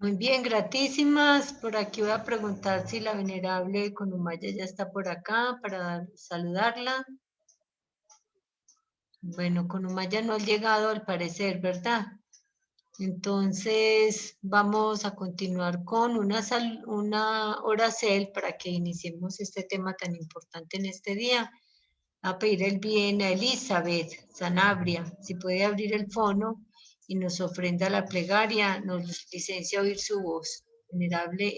Muy bien, gratísimas. Por aquí voy a preguntar si la venerable Conumaya ya está por acá para saludarla. Bueno, Conumaya no ha llegado al parecer, ¿verdad? Entonces vamos a continuar con una oracel para que iniciemos este tema tan importante en este día. A pedir el bien a Elizabeth Sanabria, si puede abrir el fono y nos ofrenda la plegaria, nos licencia oír su voz. Venerable.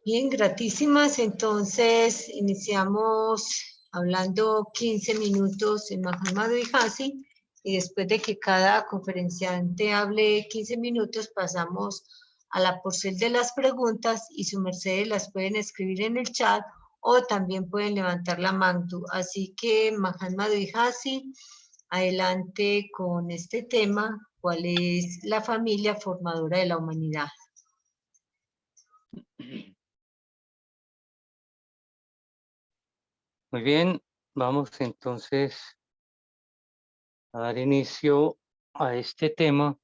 Bien, gratísimas. Entonces, iniciamos hablando 15 minutos en Mahamadu y Hasi, y después de que cada conferenciante hable 15 minutos, pasamos a la porción de las preguntas y su merced las pueden escribir en el chat o también pueden levantar la mano. Así que, Mahamadu y Hasi, adelante con este tema, ¿cuál es la familia formadora de la humanidad? Muy bien, vamos entonces a dar inicio a este tema,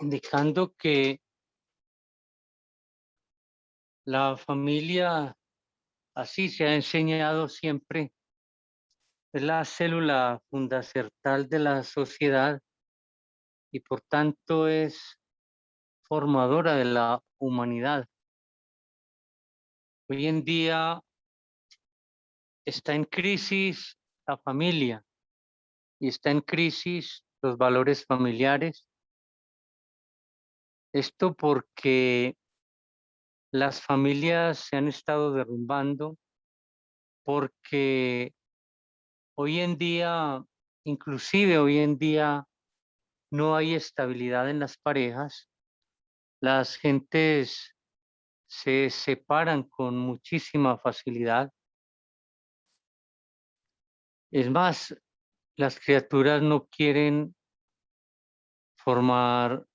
indicando que la familia, así se ha enseñado siempre, es la célula fundacional de la sociedad y por tanto es formadora de la humanidad. Hoy en día está en crisis la familia y está en crisis los valores familiares. Esto porque las familias se han estado derrumbando, porque hoy en día, inclusive hoy en día, no hay estabilidad en las parejas. Las gentes se separan con muchísima facilidad. Es más, las criaturas no quieren formar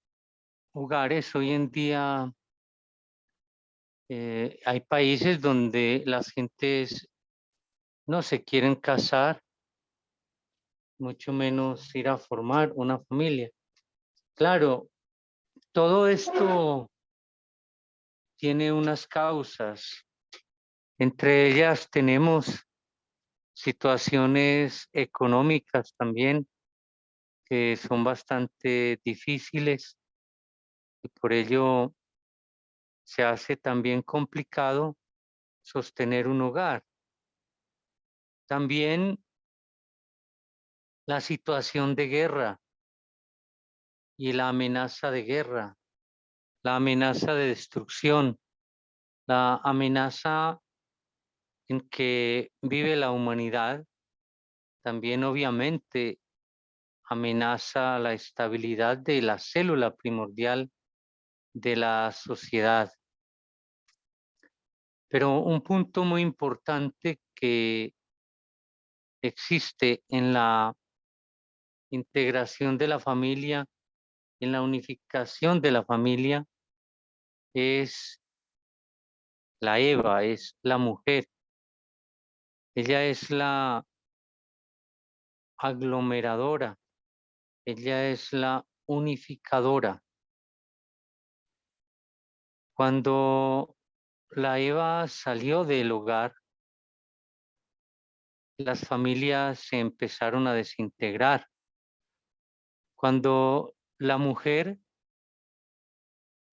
hogares. Hoy en día hay países donde las gentes no se quieren casar, mucho menos ir a formar una familia. Claro, todo esto tiene unas causas. Entre ellas tenemos situaciones económicas también que son bastante difíciles y por ello se hace también complicado sostener un hogar. También la situación de guerra y la amenaza de guerra, la amenaza de destrucción, la amenaza en que vive la humanidad, también obviamente amenaza la estabilidad de la célula primordial de la sociedad. Pero un punto muy importante que existe en la integración de la familia, en la unificación de la familia, es la Eva, es la mujer. Ella es la aglomeradora, ella es la unificadora. Cuando la Eva salió del hogar, las familias se empezaron a desintegrar. Cuando la mujer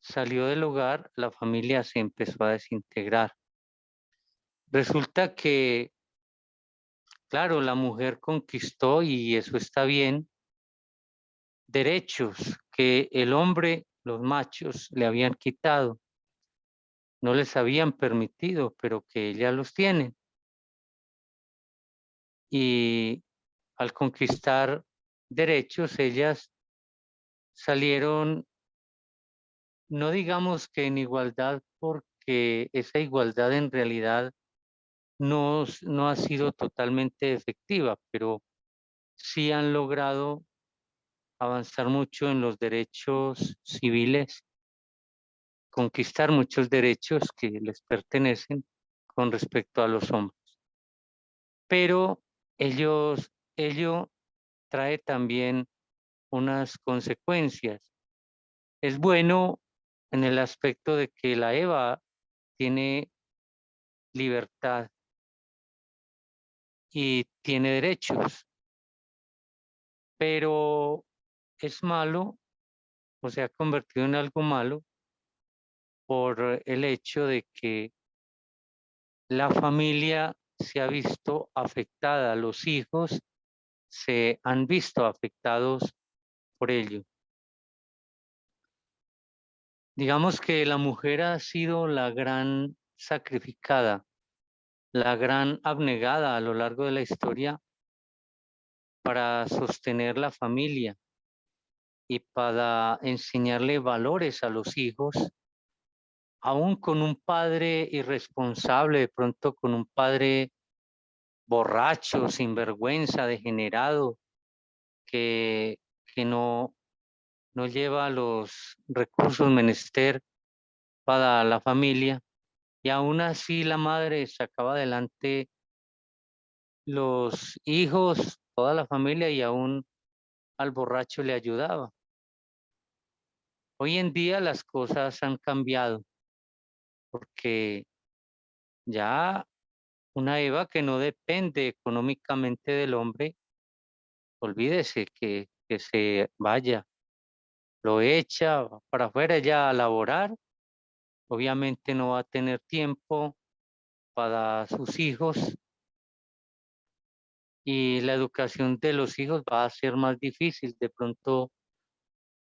salió del hogar, la familia se empezó a desintegrar. Resulta que, claro, la mujer conquistó, y eso está bien, derechos que el hombre, los machos, le habían quitado, no les habían permitido, pero que ella los tiene. Y al conquistar derechos, ellas salieron, no digamos que en igualdad, porque esa igualdad en realidad no ha sido totalmente efectiva, pero sí han logrado avanzar mucho en los derechos civiles, conquistar muchos derechos que les pertenecen con respecto a los hombres. Pero ello trae también unas consecuencias. Es bueno en el aspecto de que la Eva tiene libertad y tiene derechos, pero es malo o se ha convertido en algo malo por el hecho de que la familia se ha visto afectada, los hijos se han visto afectados por ello. Digamos que la mujer ha sido la gran sacrificada, la gran abnegada a lo largo de la historia para sostener la familia y para enseñarle valores a los hijos, aún con un padre irresponsable, de pronto con un padre borracho, sinvergüenza, degenerado, que no lleva los recursos menester para la familia, y aún así la madre sacaba adelante los hijos, toda la familia, y aún al borracho le ayudaba. Hoy en día las cosas han cambiado porque ya una Eva que no depende económicamente del hombre, olvídese que se vaya, lo echa para afuera ya a laborar, obviamente no va a tener tiempo para sus hijos y la educación de los hijos va a ser más difícil. De pronto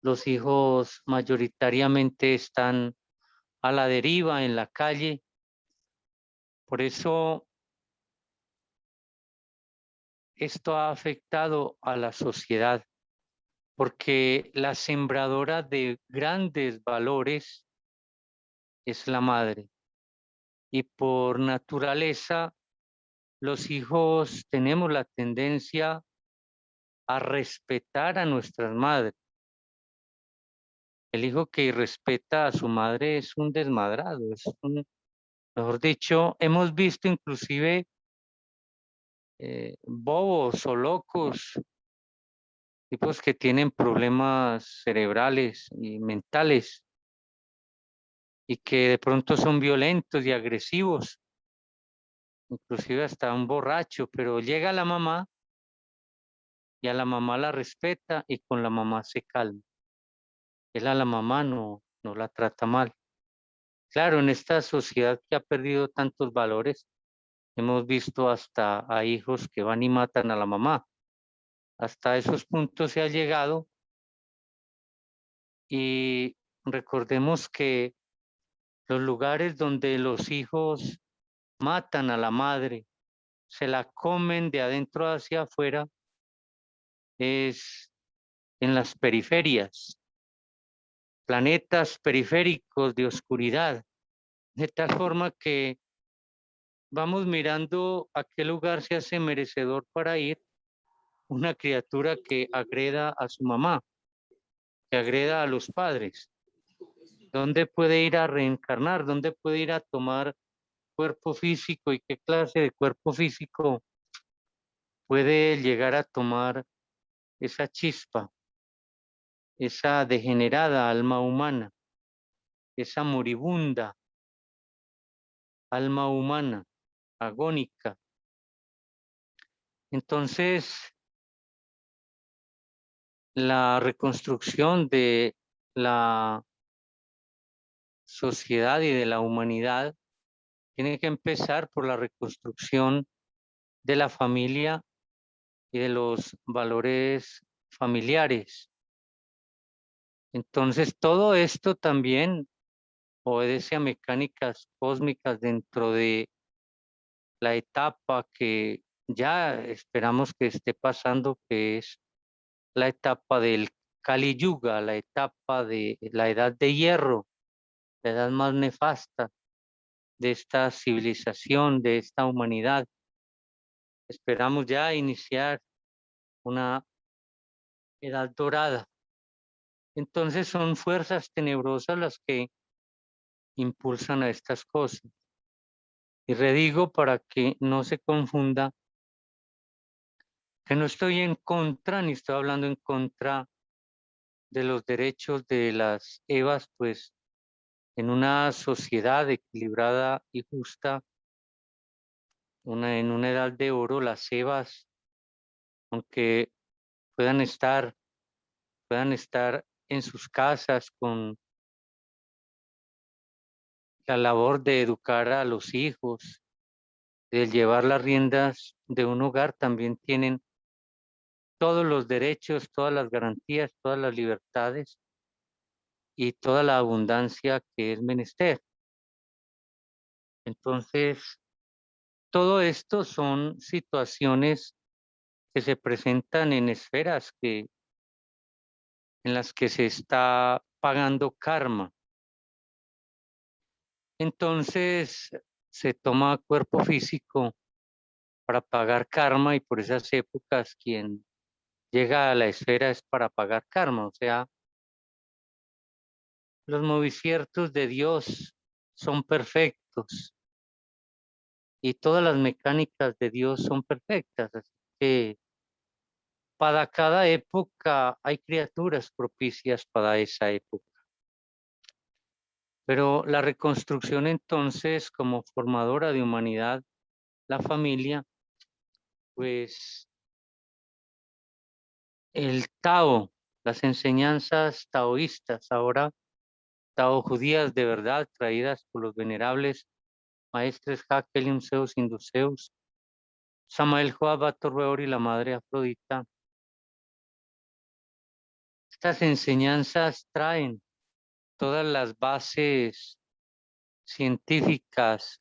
los hijos mayoritariamente están a la deriva en la calle. Por eso esto ha afectado a la sociedad, porque la sembradora de grandes valores es la madre. Y por naturaleza, los hijos tenemos la tendencia a respetar a nuestras madres. El hijo que irrespeta a su madre es un desmadrado, mejor dicho, hemos visto inclusive bobos o locos, tipos que tienen problemas cerebrales y mentales y que de pronto son violentos y agresivos, inclusive hasta un borracho, pero llega la mamá y a la mamá la respeta y con la mamá se calma. Él a la mamá no la trata mal. Claro, en esta sociedad que ha perdido tantos valores, hemos visto hasta a hijos que van y matan a la mamá. Hasta esos puntos se ha llegado y recordemos que los lugares donde los hijos matan a la madre, se la comen de adentro hacia afuera, es en las periferias, planetas periféricos de oscuridad, de tal forma que vamos mirando a qué lugar se hace merecedor para ir una criatura que agreda a su mamá, que agreda a los padres. ¿Dónde puede ir a reencarnar? ¿Dónde puede ir a tomar cuerpo físico? ¿Y qué clase de cuerpo físico puede llegar a tomar esa chispa, esa degenerada alma humana, esa moribunda alma humana, agónica? Entonces, la reconstrucción de la sociedad y de la humanidad tiene que empezar por la reconstrucción de la familia y de los valores familiares. Entonces, todo esto también obedece a mecánicas cósmicas dentro de la etapa que ya esperamos que esté pasando, que es la etapa del Kali Yuga, la etapa de la edad de hierro, la edad más nefasta de esta civilización, de esta humanidad. Esperamos ya iniciar una edad dorada. Entonces son fuerzas tenebrosas las que impulsan a estas cosas. Y redigo para que no se confunda que no estoy en contra, ni estoy hablando en contra de los derechos de las Evas, pues en una sociedad equilibrada y justa, en una edad de oro, las Evas, aunque puedan estar en sus casas con la labor de educar a los hijos, de llevar las riendas de un hogar, también tienen todos los derechos, todas las garantías, todas las libertades y toda la abundancia que es menester. Entonces, todo esto son situaciones que se presentan en esferas en las que se está pagando karma. Entonces, se toma cuerpo físico para pagar karma y por esas épocas quien llega a la esfera es para pagar karma. O sea, los movimientos de Dios son perfectos y todas las mecánicas de Dios son perfectas. Así que para cada época hay criaturas propicias para esa época. Pero la reconstrucción entonces como formadora de humanidad, la familia, pues el Tao, las enseñanzas taoístas, ahora Tao judías de verdad, traídas por los venerables maestres Hakel, Zeus, Induceus, Samael Joab, Bator y la madre Afrodita. Estas enseñanzas traen todas las bases científicas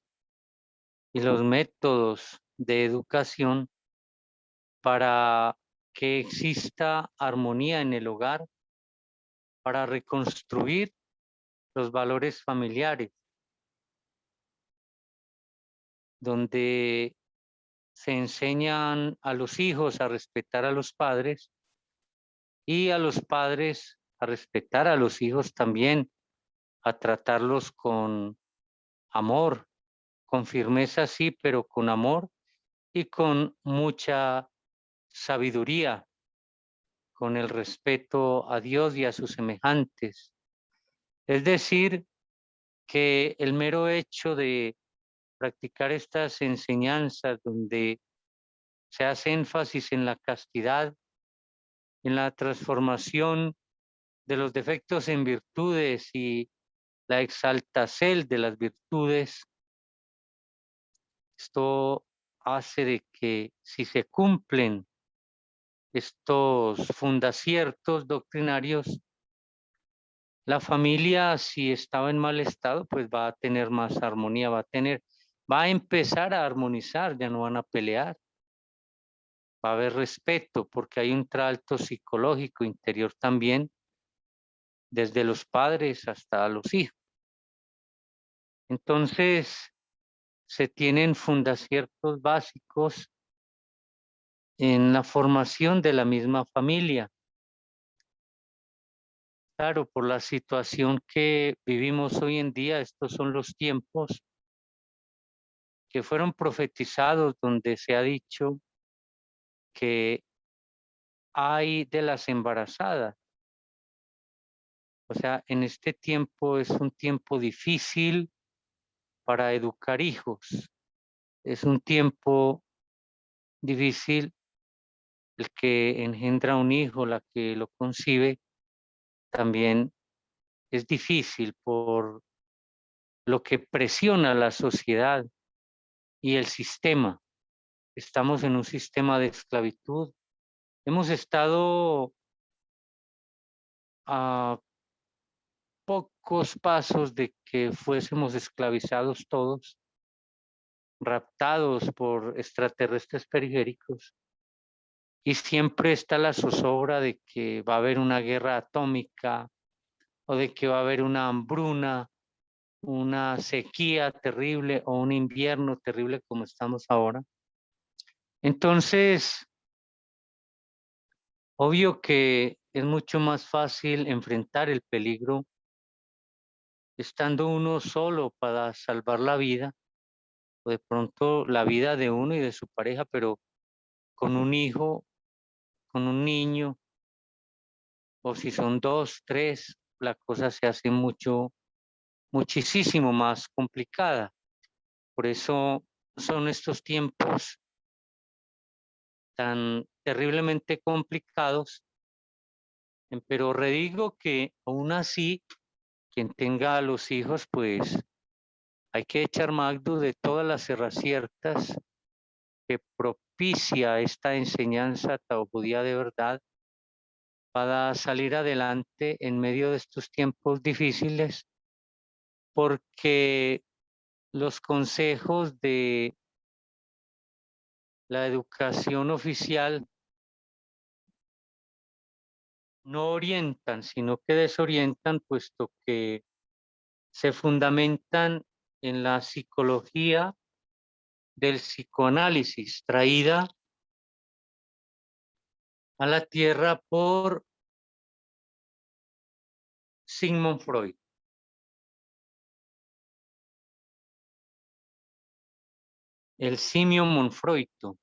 y los métodos de educación para que exista armonía en el hogar, para reconstruir los valores familiares, donde se enseñan a los hijos a respetar a los padres y a los padres a respetar a los hijos también, a tratarlos con amor, con firmeza sí, pero con amor y con mucha sabiduría, con el respeto a Dios y a sus semejantes. Es decir, que el mero hecho de practicar estas enseñanzas donde se hace énfasis en la castidad, en la transformación de los defectos en virtudes y la exaltación de las virtudes, esto hace de que si se cumplen estos fundaciertos doctrinarios, la familia, si estaba en mal estado, pues va a tener más armonía, va a empezar a armonizar, ya no van a pelear, va a haber respeto, porque hay un trato psicológico interior también, desde los padres hasta los hijos. Entonces, se tienen fundaciertos básicos en la formación de la misma familia. Claro, por la situación que vivimos hoy en día, estos son los tiempos que fueron profetizados donde se ha dicho que hay de las embarazadas. O sea, en este tiempo es un tiempo difícil para educar hijos. Es un tiempo difícil el que engendra un hijo, la que lo concibe, también es difícil por lo que presiona la sociedad y el sistema. Estamos en un sistema de esclavitud. Hemos estado a pocos pasos de que fuésemos esclavizados todos, raptados por extraterrestres periféricos, y siempre está la zozobra de que va a haber una guerra atómica o de que va a haber una hambruna, una sequía terrible o un invierno terrible como estamos ahora. Entonces, obvio que es mucho más fácil enfrentar el peligro estando uno solo para salvar la vida o de pronto la vida de uno y de su pareja, pero con un hijo, con un niño, o si son 2, 3, la cosa se hace muchísimo más complicada. Por eso son estos tiempos tan terriblemente complicados, pero redigo que aún así, quien tenga a los hijos, pues hay que echar magdo de todas las herraciertas que propicia esta enseñanza judía de verdad para salir adelante en medio de estos tiempos difíciles, porque los consejos de la educación oficial no orientan, sino que desorientan, puesto que se fundamentan en la psicología del psicoanálisis traída a la tierra por Sigmund Freud. El simio Monfroito,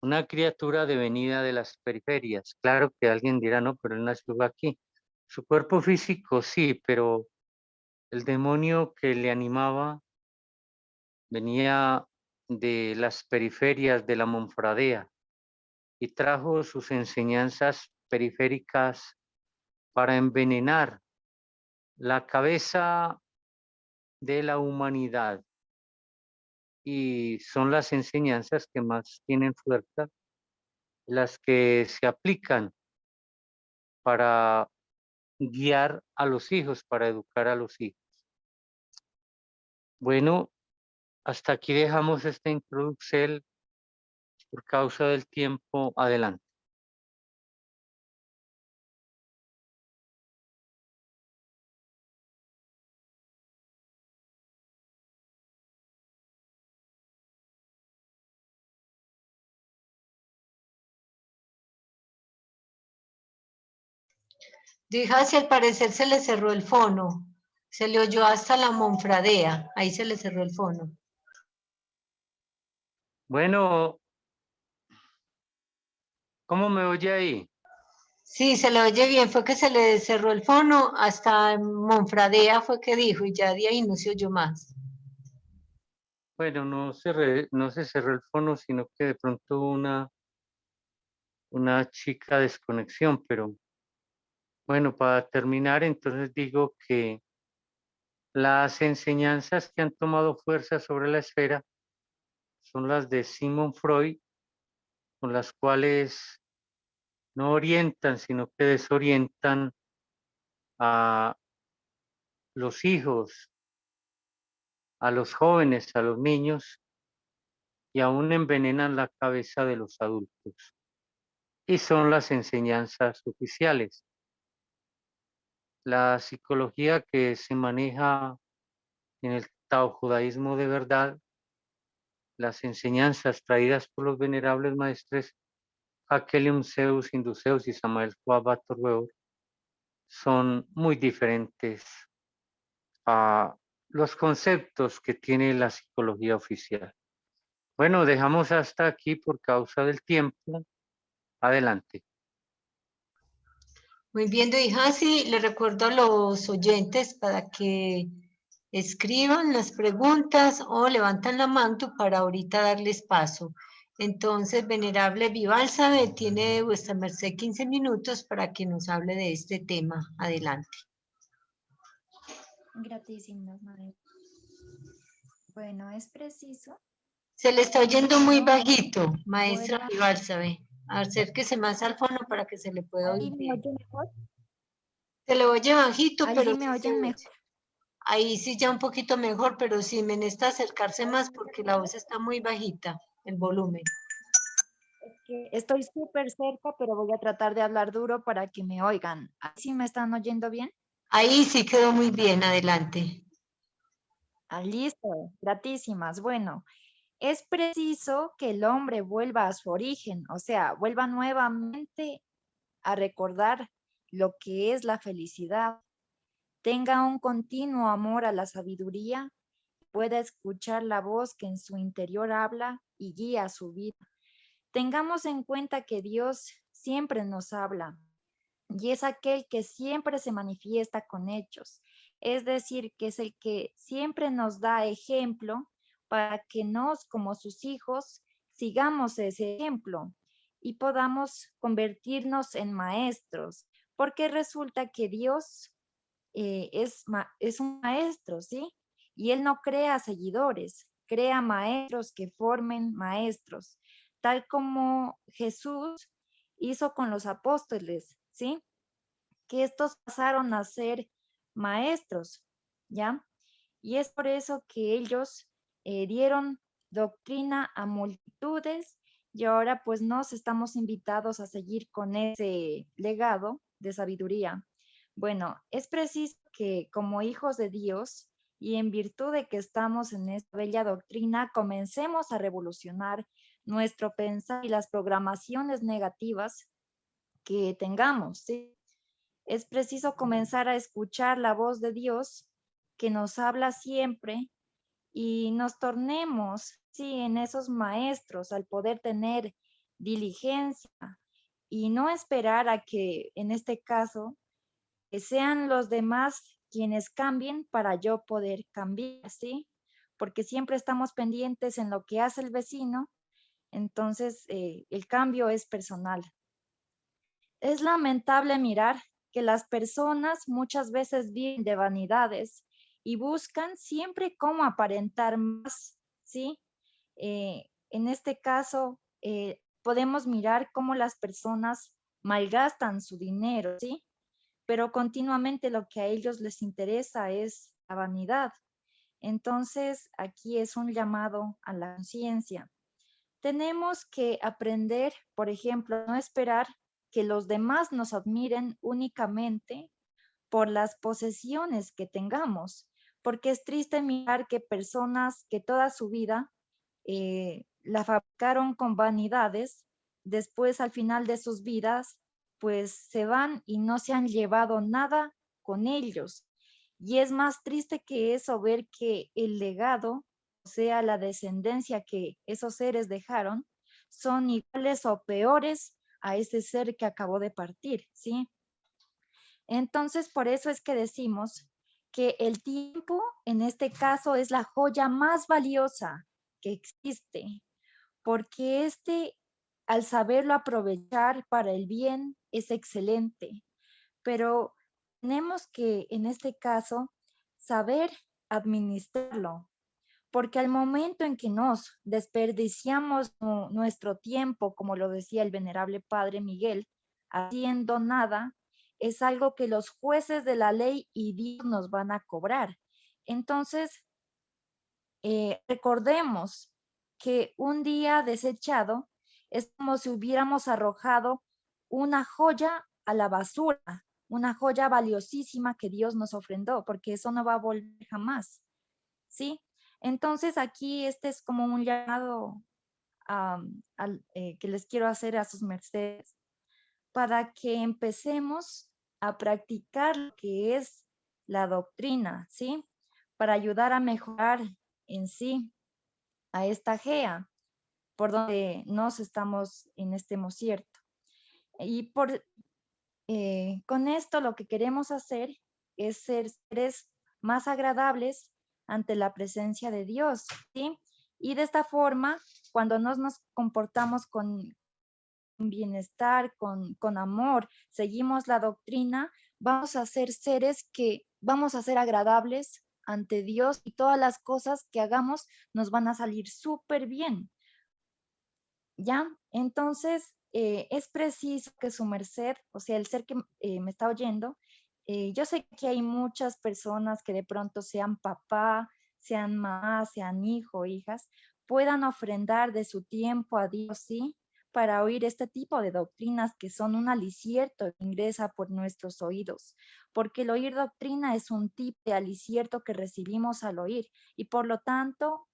una criatura devenida de las periferias. Claro que alguien dirá, no, pero él nació aquí. Su cuerpo físico sí, pero el demonio que le animaba venía de las periferias de la Monfradea y trajo sus enseñanzas periféricas para envenenar la cabeza de la humanidad. Y son las enseñanzas que más tienen fuerza, las que se aplican para guiar a los hijos, para educar a los hijos. Bueno, hasta aquí dejamos esta introducción por causa del tiempo. Adelante. Dijo, si al parecer se le cerró el fono, se le oyó hasta la Monfradea, ahí se le cerró el fono. Bueno, ¿cómo me oye ahí? Sí, se le oye bien, fue que se le cerró el fono, hasta Monfradea fue que dijo, y ya de ahí no se oyó más. Bueno, no se cerró el fono, sino que de pronto una chica desconexión, pero bueno, para terminar, entonces digo que las enseñanzas que han tomado fuerza sobre la esfera son las de Sigmund Freud, con las cuales no orientan, sino que desorientan a los hijos, a los jóvenes, a los niños, y aún envenenan la cabeza de los adultos. Y son las enseñanzas oficiales. La psicología que se maneja en el taojudaísmo de verdad, las enseñanzas traídas por los venerables maestres Hakelium Zeus, Induceus y Samael Fuabato Weor, son muy diferentes a los conceptos que tiene la psicología oficial. Bueno, dejamos hasta aquí por causa del tiempo. Adelante. Muy bien, Doijasi, le recuerdo a los oyentes para que escriban las preguntas o levantan la mano para ahorita darles paso. Entonces, venerable Vivalsabe, tiene vuestra merced 15 minutos para que nos hable de este tema. Adelante. Gratísimas, madre. Bueno, es preciso. Se le está oyendo muy bajito, maestra Vuelva. Vivalsabe. Acérquese más al fono para que se le pueda oír ¿Ahí me bien. oyen mejor? Se le oye bajito, Ahí pero sí me sí se oyen oye. mejor. Ahí sí ya un poquito mejor, pero sí me necesita acercarse más porque la voz está muy bajita, el volumen. Es que estoy súper cerca, pero voy a tratar de hablar duro para que me oigan. ¿Ahí sí me están oyendo bien? Ahí sí quedó muy bien, adelante. Ah, listo, gratísimas. Bueno, es preciso que el hombre vuelva a su origen, o sea, vuelva nuevamente a recordar lo que es la felicidad, tenga un continuo amor a la sabiduría, pueda escuchar la voz que en su interior habla y guía su vida. Tengamos en cuenta que Dios siempre nos habla, y es aquel que siempre se manifiesta con hechos, es decir, que es el que siempre nos da ejemplo para que nos, como sus hijos, sigamos ese ejemplo y podamos convertirnos en maestros, porque resulta que Dios es un maestro, ¿sí? Y Él no crea seguidores, crea maestros que formen maestros, tal como Jesús hizo con los apóstoles, ¿sí? Que estos pasaron a ser maestros, ¿ya? Y es por eso que ellos dieron doctrina a multitudes y ahora pues nos estamos invitados a seguir con ese legado de sabiduría. Bueno, es preciso que como hijos de Dios y en virtud de que estamos en esta bella doctrina, comencemos a revolucionar nuestro pensar y las programaciones negativas que tengamos, ¿sí? Es preciso comenzar a escuchar la voz de Dios que nos habla siempre y nos tornemos, sí, en esos maestros al poder tener diligencia y no esperar a que, en este caso, que sean los demás quienes cambien para yo poder cambiar, ¿sí? Porque siempre estamos pendientes en lo que hace el vecino, entonces el cambio es personal. Es lamentable mirar que las personas muchas veces viven de vanidades y buscan siempre cómo aparentar más, ¿sí? En este caso, podemos mirar cómo las personas malgastan su dinero, ¿sí? Pero continuamente lo que a ellos les interesa es la vanidad. Entonces, aquí es un llamado a la conciencia. Tenemos que aprender, por ejemplo, no esperar que los demás nos admiren únicamente por las posesiones que tengamos, porque es triste mirar que personas que toda su vida la fabricaron con vanidades, después al final de sus vidas, pues se van y no se han llevado nada con ellos. Y es más triste que eso ver que el legado, o sea, la descendencia que esos seres dejaron, son iguales o peores a ese ser que acabó de partir, ¿sí? Entonces, por eso es que decimos que el tiempo, en este caso, es la joya más valiosa que existe, porque al saberlo aprovechar para el bien, es excelente. Pero tenemos que, en este caso, saber administrarlo, porque al momento en que nos desperdiciamos nuestro tiempo, como lo decía el venerable Padre Miguel, haciendo nada, es algo que los jueces de la ley y Dios nos van a cobrar. Entonces, recordemos que un día desechado es como si hubiéramos arrojado una joya a la basura, una joya valiosísima que Dios nos ofrendó, porque eso no va a volver jamás, ¿sí? Entonces aquí este es como un llamado que les quiero hacer a sus mercedes para que empecemos a practicar lo que es la doctrina, ¿sí? Para ayudar a mejorar en sí a esta GEA, por donde nos estamos en este cierto. Y con esto lo que queremos hacer es ser seres más agradables ante la presencia de Dios, ¿sí? Y de esta forma, cuando nos comportamos con bienestar, con amor, seguimos la doctrina, vamos a ser seres que vamos a ser agradables ante Dios y todas las cosas que hagamos nos van a salir súper bien. ¿Ya? Entonces, es preciso que su merced, o sea, el ser que me está oyendo, yo sé que hay muchas personas que de pronto sean papá, sean mamá, sean hijo, hijas, puedan ofrendar de su tiempo a Dios, ¿sí? Para oír este tipo de doctrinas que son un alicierto que ingresa por nuestros oídos, porque el oír doctrina es un tipo de alicierto que recibimos al oír y por lo tanto,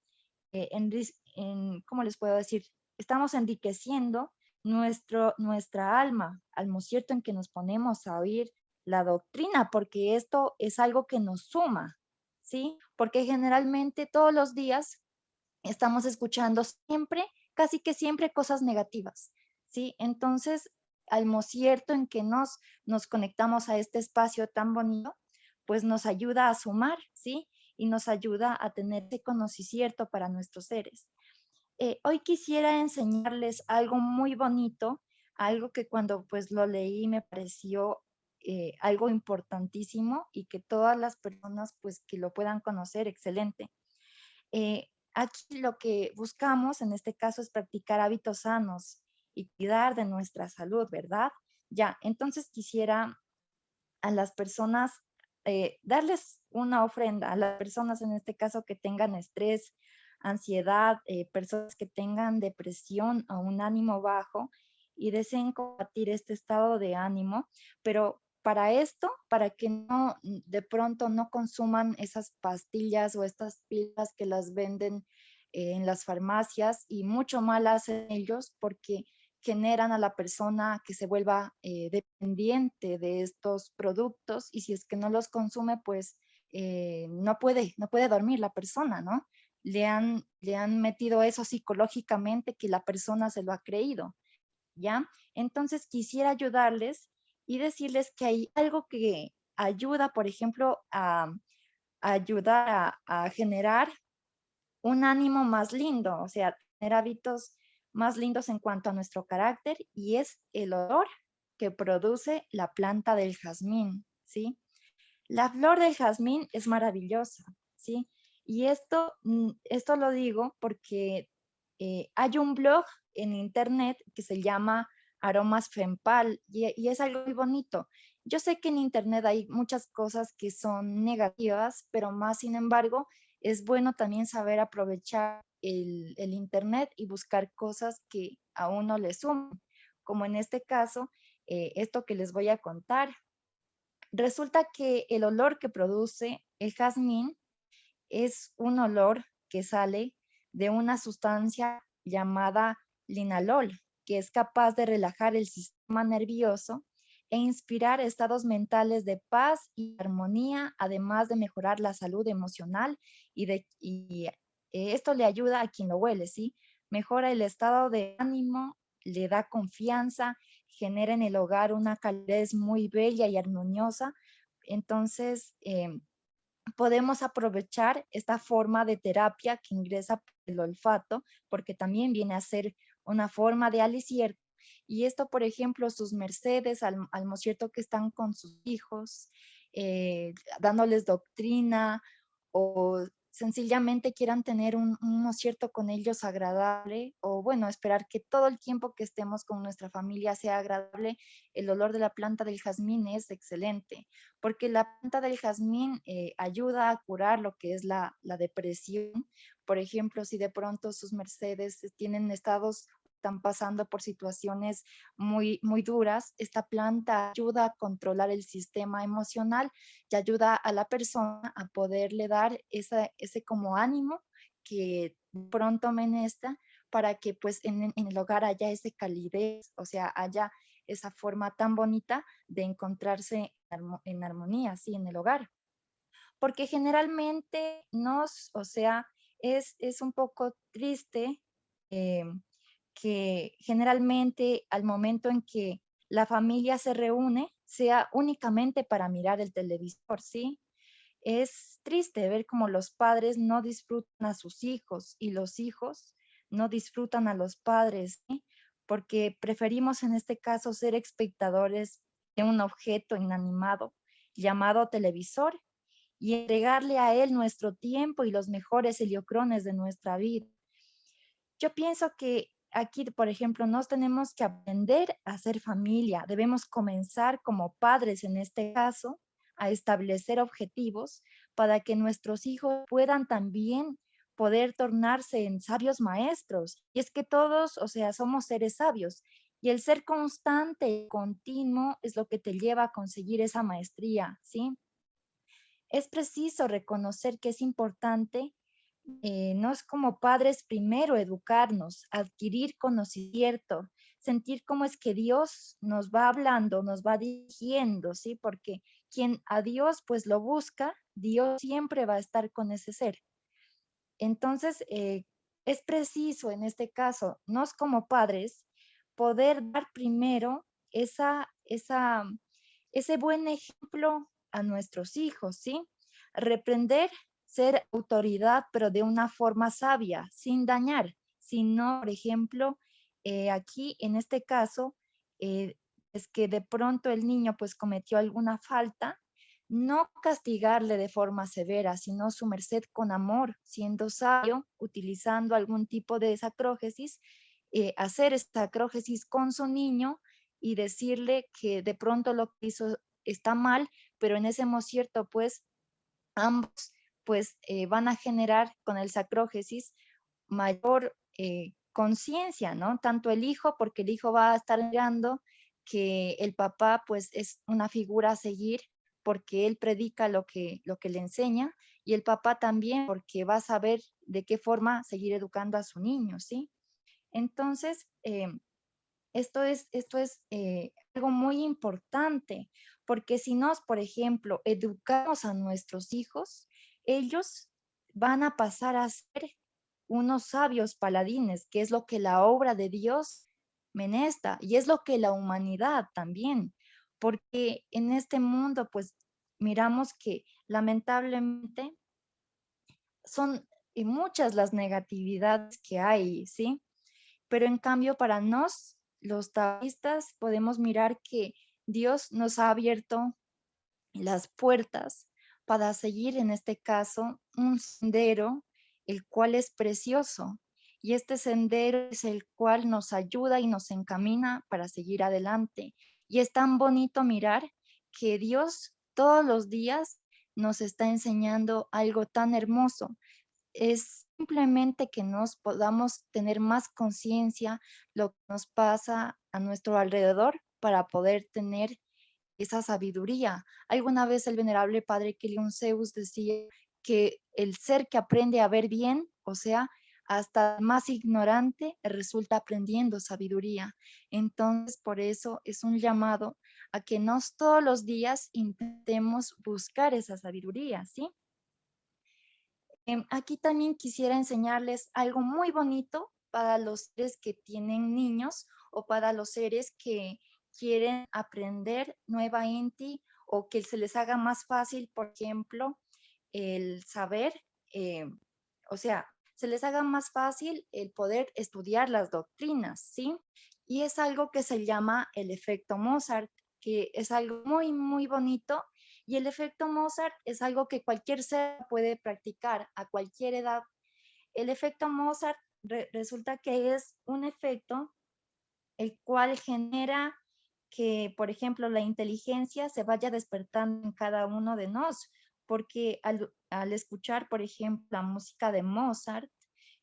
¿cómo les puedo decir? Estamos enriqueciendo nuestra alma al cierto en que nos ponemos a oír la doctrina, porque esto es algo que nos suma, ¿sí? Porque generalmente todos los días estamos escuchando siempre, casi que siempre cosas negativas, ¿sí? Entonces, al mocierto en que nos conectamos a este espacio tan bonito, pues nos ayuda a sumar, ¿sí? Y nos ayuda a tener ese conocimiento para nuestros seres. Hoy quisiera enseñarles algo muy bonito, algo que cuando pues lo leí me pareció algo importantísimo y que todas las personas pues que lo puedan conocer, excelente. Aquí lo que buscamos en este caso es practicar hábitos sanos y cuidar de nuestra salud, ¿verdad? Ya, entonces quisiera a las personas darles una ofrenda, a las personas en este caso que tengan estrés, ansiedad, personas que tengan depresión o un ánimo bajo y deseen combatir este estado de ánimo, pero para esto, para que no de pronto no consuman esas pastillas o estas pilas que las venden en las farmacias y mucho mal hacen ellos porque generan a la persona que se vuelva dependiente de estos productos y si es que no los consume, pues no puede dormir la persona, ¿no? Le han metido eso psicológicamente que la persona se lo ha creído, ¿ya? Entonces quisiera ayudarles y decirles que hay algo que ayuda, por ejemplo, a ayudar a generar un ánimo más lindo, o sea, tener hábitos más lindos en cuanto a nuestro carácter y es el olor que produce la planta del jazmín, ¿sí? La flor del jazmín es maravillosa, ¿sí? Y esto lo digo porque hay un blog en internet que se llama Aromas Fempal y es algo muy bonito. Yo sé que en internet hay muchas cosas que son negativas, pero más sin embargo es bueno también saber aprovechar el internet y buscar cosas que a uno le suman, como en este caso, esto que les voy a contar. Resulta que el olor que produce el jazmín es un olor que sale de una sustancia llamada linalol, que es capaz de relajar el sistema nervioso e inspirar estados mentales de paz y armonía, además de mejorar la salud emocional esto le ayuda a quien lo huele, ¿sí? Mejora el estado de ánimo, le da confianza, genera en el hogar una calidez muy bella y armoniosa. Entonces, podemos aprovechar esta forma de terapia que ingresa por el olfato, porque también viene a ser una forma de aliciente. Y esto, por ejemplo, sus mercedes al mocierto que están con sus hijos, dándoles doctrina o sencillamente quieran tener un mocierto con ellos agradable o bueno, esperar que todo el tiempo que estemos con nuestra familia sea agradable, el olor de la planta del jazmín es excelente porque la planta del jazmín ayuda a curar lo que es la depresión. Por ejemplo, si de pronto sus mercedes tienen estados, están pasando por situaciones muy duras, esta planta ayuda a controlar el sistema emocional y ayuda a la persona a poderle dar ese como ánimo que pronto menesta para que pues en el hogar haya ese calidez, o sea, haya esa forma tan bonita de encontrarse en armonía, sí, en el hogar. Porque generalmente o sea, es un poco triste eh, que generalmente al momento en que la familia se reúne sea únicamente para mirar el televisor, ¿sí? Es triste ver cómo los padres no disfrutan a sus hijos y los hijos no disfrutan a los padres, ¿sí? Porque preferimos en este caso ser espectadores de un objeto inanimado llamado televisor y entregarle a él nuestro tiempo y los mejores heliocrones de nuestra vida. Yo pienso que aquí, por ejemplo, nos tenemos que aprender a ser familia. Debemos comenzar como padres en este caso a establecer objetivos para que nuestros hijos puedan también poder tornarse en sabios maestros. Y es que todos, o sea, somos seres sabios. Y el ser constante y continuo es lo que te lleva a conseguir esa maestría, ¿sí? Es preciso reconocer que es importante nos como padres primero educarnos, adquirir conocimiento, sentir cómo es que Dios nos va hablando, nos va dirigiendo, ¿sí? Porque quien a Dios pues lo busca, Dios siempre va a estar con ese ser. Entonces, es preciso en este caso, nos como padres, poder dar primero ese buen ejemplo a nuestros hijos, ¿sí? Reprender, ser autoridad, pero de una forma sabia, sin dañar, sino, por ejemplo, aquí en este caso, es que de pronto el niño pues cometió alguna falta, no castigarle de forma severa, sino su merced con amor, siendo sabio, utilizando algún tipo de sacrógesis, hacer esta sacrógesis con su niño y decirle que de pronto lo que hizo está mal, pero en ese cierto, pues ambos pues van a generar con el sacrógesis mayor conciencia, ¿no? Tanto el hijo, porque el hijo va a estar mirando que el papá pues es una figura a seguir porque él predica lo que le enseña y el papá también porque va a saber de qué forma seguir educando a su niño, ¿sí? Entonces, esto es algo muy importante, porque si nos, por ejemplo, educamos a nuestros hijos, ellos van a pasar a ser unos sabios paladines, que es lo que la obra de Dios menesta y es lo que la humanidad también, porque en este mundo, pues miramos que lamentablemente son muchas las negatividades que hay, ¿sí? Pero en cambio para nos, los taoístas, podemos mirar que Dios nos ha abierto las puertas para seguir en este caso un sendero, el cual es precioso. Y este sendero es el cual nos ayuda y nos encamina para seguir adelante. Y es tan bonito mirar que Dios todos los días nos está enseñando algo tan hermoso. Es simplemente que nos podamos tener más conciencia lo que nos pasa a nuestro alrededor para poder tener esa sabiduría. Alguna vez el venerable padre Kiliun Zeus decía que el ser que aprende a ver bien, o sea, hasta el más ignorante resulta aprendiendo sabiduría. Entonces, por eso es un llamado a que nos todos los días intentemos buscar esa sabiduría, ¿sí? Aquí también quisiera enseñarles algo muy bonito para los seres que tienen niños o para los seres que quieren aprender nueva INTI o que se les haga más fácil, por ejemplo, el saber, o sea, se les haga más fácil el poder estudiar las doctrinas, ¿sí? Y es algo que se llama el efecto Mozart, que es algo muy, muy bonito y el efecto Mozart es algo que cualquier ser puede practicar a cualquier edad. El efecto Mozart resulta que es un efecto el cual genera que, por ejemplo, la inteligencia se vaya despertando en cada uno de nosotros, porque al escuchar, por ejemplo, la música de Mozart,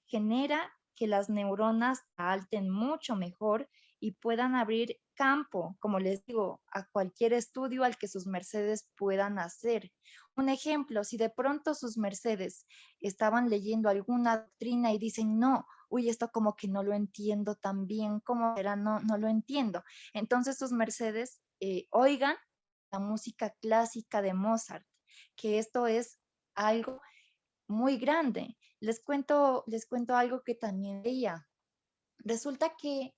genera que las neuronas alten mucho mejor y puedan abrir campo, como les digo, a cualquier estudio al que sus mercedes puedan hacer. Un ejemplo, si de pronto sus mercedes estaban leyendo alguna doctrina y dicen, no, uy, esto como que no lo entiendo tan bien, ¿cómo era? No, no lo entiendo. Entonces sus mercedes oigan la música clásica de Mozart, que esto es algo muy grande. Les cuento algo que también leía. Resulta que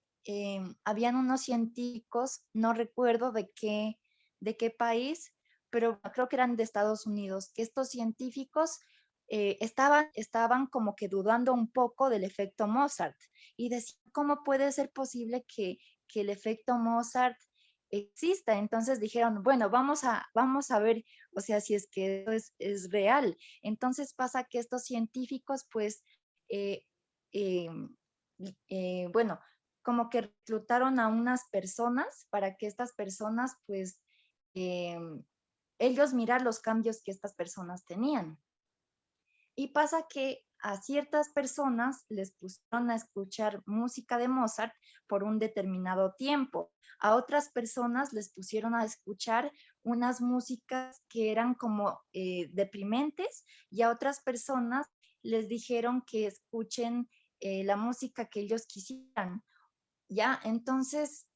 habían unos científicos, no recuerdo de qué país, pero creo que eran de Estados Unidos, que estos científicos estaban como que dudando un poco del efecto Mozart y decían, ¿cómo puede ser posible que el efecto Mozart exista? Entonces dijeron, bueno, vamos a ver, o sea, si es que eso es real. Entonces pasa que estos científicos, pues, eh, eh, bueno, como que reclutaron a unas personas para que estas personas, pues, ellos mirar los cambios que estas personas tenían. Y pasa que a ciertas personas les pusieron a escuchar música de Mozart por un determinado tiempo. A otras personas les pusieron a escuchar unas músicas que eran como deprimentes y a otras personas les dijeron que escuchen la música que ellos quisieran. Ya, entonces,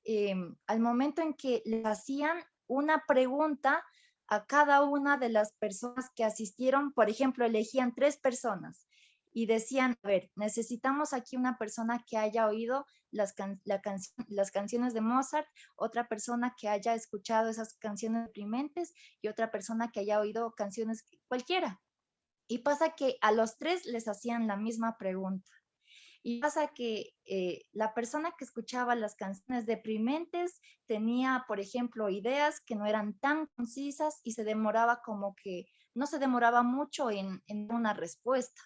al momento en que le hacían una pregunta a cada una de las personas que asistieron, por ejemplo, elegían 3 personas y decían, a ver, necesitamos aquí una persona que haya oído las canciones de Mozart, otra persona que haya escuchado esas canciones deprimentes y otra persona que haya oído canciones cualquiera. Y pasa que a los tres les hacían la misma pregunta. Y pasa que la persona que escuchaba las canciones deprimentes tenía, por ejemplo, ideas que no eran tan concisas y se demoraba como que, no se demoraba mucho en una respuesta.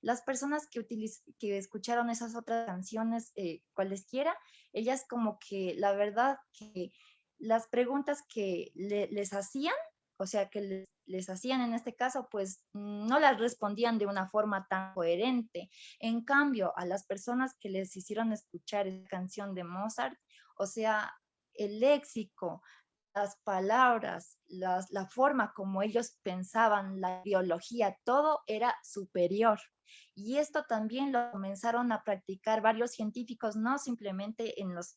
Las personas que escucharon esas otras canciones, cualesquiera, ellas como que la verdad que las preguntas que les hacían, o sea, que les hacían en este caso, pues no las respondían de una forma tan coherente. En cambio, a las personas que les hicieron escuchar esa canción de Mozart, o sea, el léxico, las palabras, la forma como ellos pensaban, la biología, todo era superior. Y esto también lo comenzaron a practicar varios científicos, no simplemente en los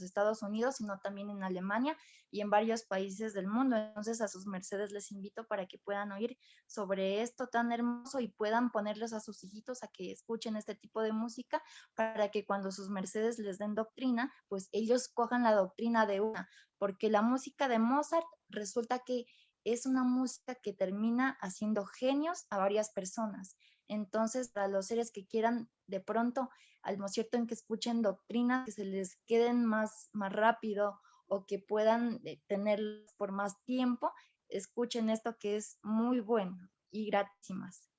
Estados Unidos, sino también en Alemania y en varios países del mundo. Entonces, a sus mercedes les invito para que puedan oír sobre esto tan hermoso y puedan ponerles a sus hijitos a que escuchen este tipo de música para que cuando sus mercedes les den doctrina, pues ellos cojan la doctrina de una, porque la música de Mozart resulta que es una música que termina haciendo genios a varias personas. Entonces, para los seres que quieran de pronto, al cierto en que escuchen doctrinas que se les queden más rápido o que puedan tenerlas por más tiempo, escuchen esto que es muy bueno y gratísimas.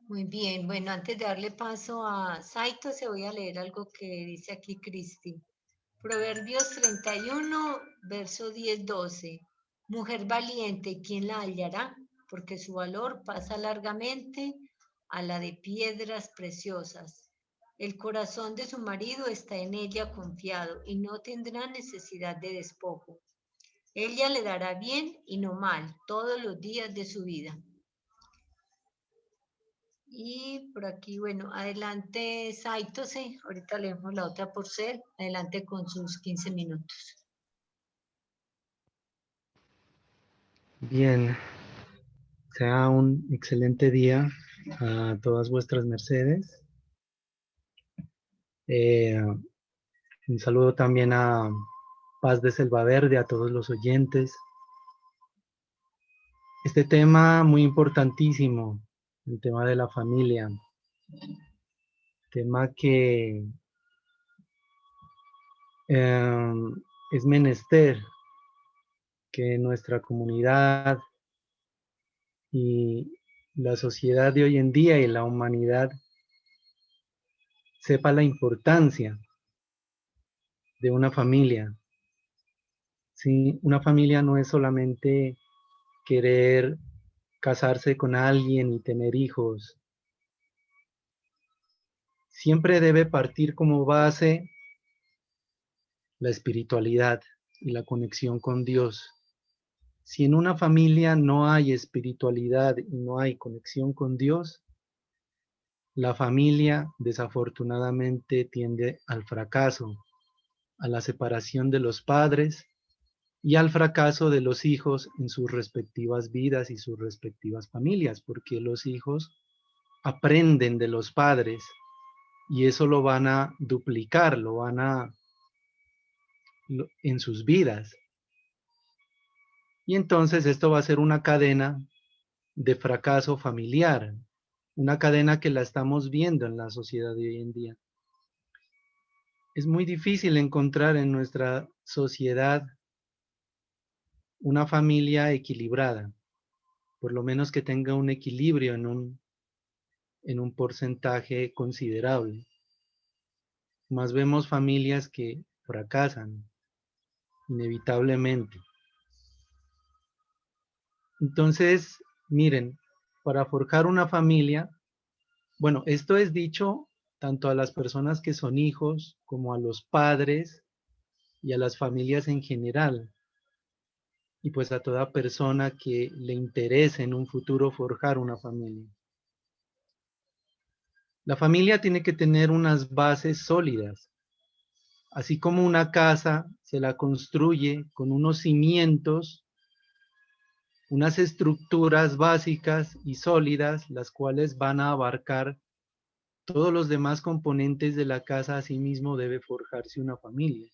Muy bien, bueno, antes de darle paso a Saito, se voy a leer algo que dice aquí Cristi. Proverbios 31, verso 10-12. Mujer valiente, ¿quién la hallará? Porque su valor pasa largamente a la de piedras preciosas. El corazón de su marido está en ella confiado y no tendrá necesidad de despojo. Ella le dará bien y no mal todos los días de su vida. Y por aquí, bueno, adelante Saito, sí, ahorita leemos la otra por ser, adelante con sus 15 minutos. Bien, sea un excelente día a todas vuestras mercedes. Un saludo también a Paz de Selva Verde, a todos los oyentes. Este tema muy importantísimo, el tema de la familia, tema que es menester que nuestra comunidad y la sociedad de hoy en día y la humanidad sepa la importancia de una familia. ¿Sí? Una familia no es solamente querer casarse con alguien y tener hijos. Siempre debe partir como base la espiritualidad y la conexión con Dios. Si en una familia no hay espiritualidad y no hay conexión con Dios, la familia desafortunadamente tiende al fracaso, a la separación de los padres y al fracaso de los hijos en sus respectivas vidas y sus respectivas familias, porque los hijos aprenden de los padres y eso lo van a duplicar, en sus vidas. Y entonces esto va a ser una cadena de fracaso familiar, una cadena que la estamos viendo en la sociedad de hoy en día. Es muy difícil encontrar en nuestra sociedad una familia equilibrada, por lo menos que tenga un equilibrio en un porcentaje considerable. Más vemos familias que fracasan inevitablemente. Entonces, miren, para forjar una familia, bueno, esto es dicho tanto a las personas que son hijos como a los padres y a las familias en general, y pues a toda persona que le interese en un futuro forjar una familia. La familia tiene que tener unas bases sólidas, así como una casa se la construye con unos cimientos. unas estructuras básicas y sólidas, las cuales van a abarcar todos los demás componentes de la casa. Asimismo debe forjarse una familia.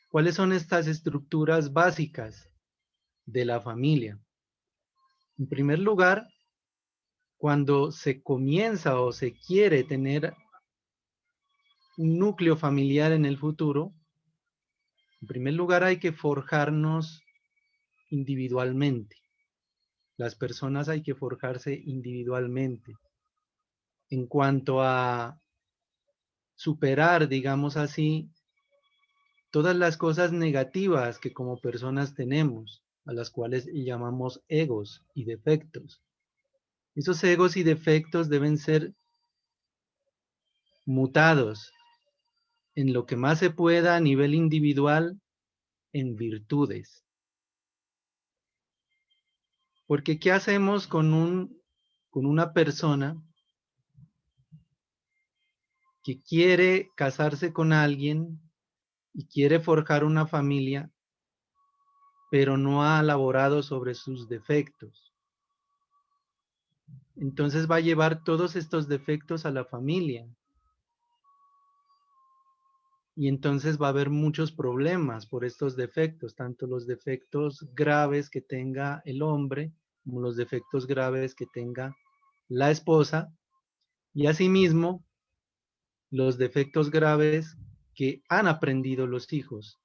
¿Cuáles son estas estructuras básicas de la familia? En primer lugar, cuando se comienza o se quiere tener un núcleo familiar en el futuro, en primer lugar hay que forjarnos individualmente. Las personas hay que forjarse individualmente. En cuanto a superar, digamos así, todas las cosas negativas que como personas tenemos, a las cuales llamamos egos y defectos. Esos egos y defectos deben ser mutados en lo que más se pueda a nivel individual en virtudes. Porque ¿qué hacemos con una persona que quiere casarse con alguien y quiere forjar una familia, pero no ha elaborado sobre sus defectos? Entonces va a llevar todos estos defectos a la familia. Y entonces va a haber muchos problemas por estos defectos, tanto los defectos graves que tenga el hombre, como los defectos graves que tenga la esposa, y asimismo los defectos graves que han aprendido los hijos.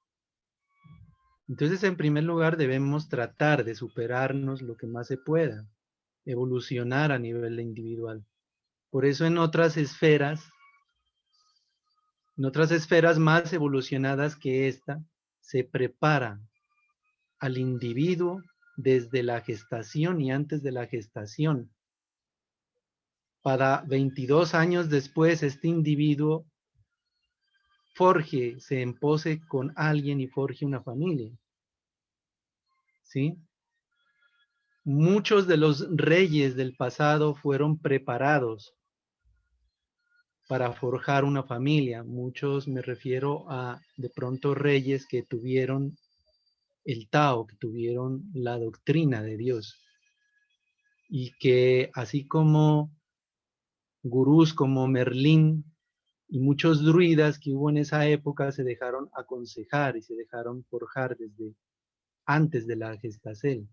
Entonces, en primer lugar, debemos tratar de superarnos lo que más se pueda, evolucionar a nivel individual. Por eso en otras esferas más evolucionadas que esta, se prepara al individuo desde la gestación y antes de la gestación. Para 22 años después, este individuo se empose con alguien y forje una familia. ¿Sí? Muchos de los reyes del pasado fueron preparados para forjar una familia. Muchos, me refiero a de pronto reyes que tuvieron el Tao, que tuvieron la doctrina de Dios, y que así como gurús como Merlín y muchos druidas que hubo en esa época, se dejaron aconsejar y se dejaron forjar desde antes de la gestación.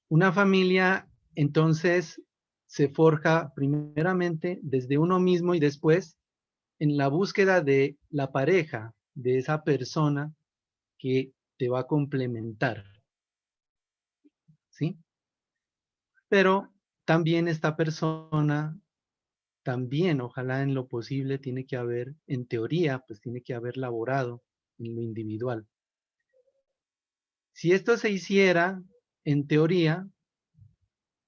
Una familia entonces se forja primeramente desde uno mismo y después en la búsqueda de la pareja, de esa persona que te va a complementar. ¿Sí? Pero también esta persona, también ojalá en lo posible, tiene que haber, en teoría, pues tiene que haber laborado en lo individual. Si esto se hiciera en teoría,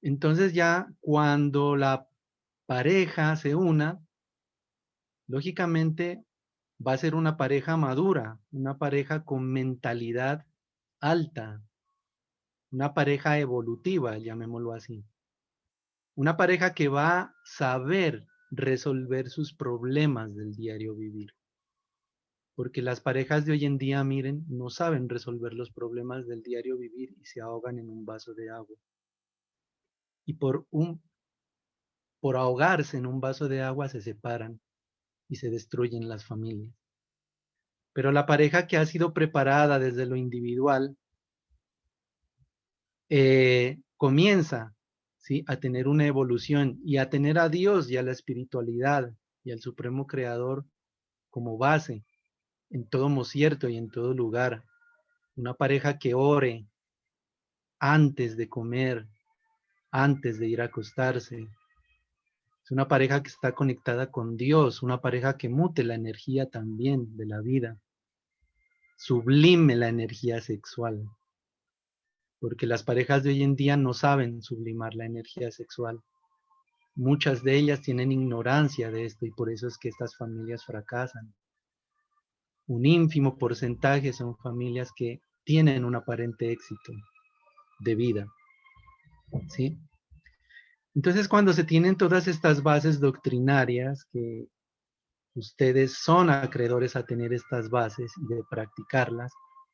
entonces ya cuando la pareja se una, lógicamente va a ser una pareja madura, una pareja con mentalidad alta, una pareja evolutiva, llamémoslo así. Una pareja que va a saber resolver sus problemas del diario vivir. Porque las parejas de hoy en día, miren, no saben resolver los problemas del diario vivir y se ahogan en un vaso de agua. Y por ahogarse en un vaso de agua se separan y se destruyen las familias. Pero la pareja que ha sido preparada desde lo individual comienza, ¿sí?, a tener una evolución y a tener a Dios y a la espiritualidad y al Supremo Creador como base en todo mocierto y en todo lugar. Una pareja que ore antes de comer, antes de ir a acostarse. Es una pareja que está conectada con Dios, una pareja que mute la energía también de la vida, sublime la energía sexual, porque las parejas de hoy en día no saben sublimar la energía sexual. Muchas de ellas tienen ignorancia de esto y por eso es que estas familias fracasan. Un ínfimo porcentaje son familias que tienen un aparente éxito de vida, ¿sí? Entonces, cuando se tienen todas estas bases doctrinarias, que ustedes son acreedores a tener estas bases y de practicarlas,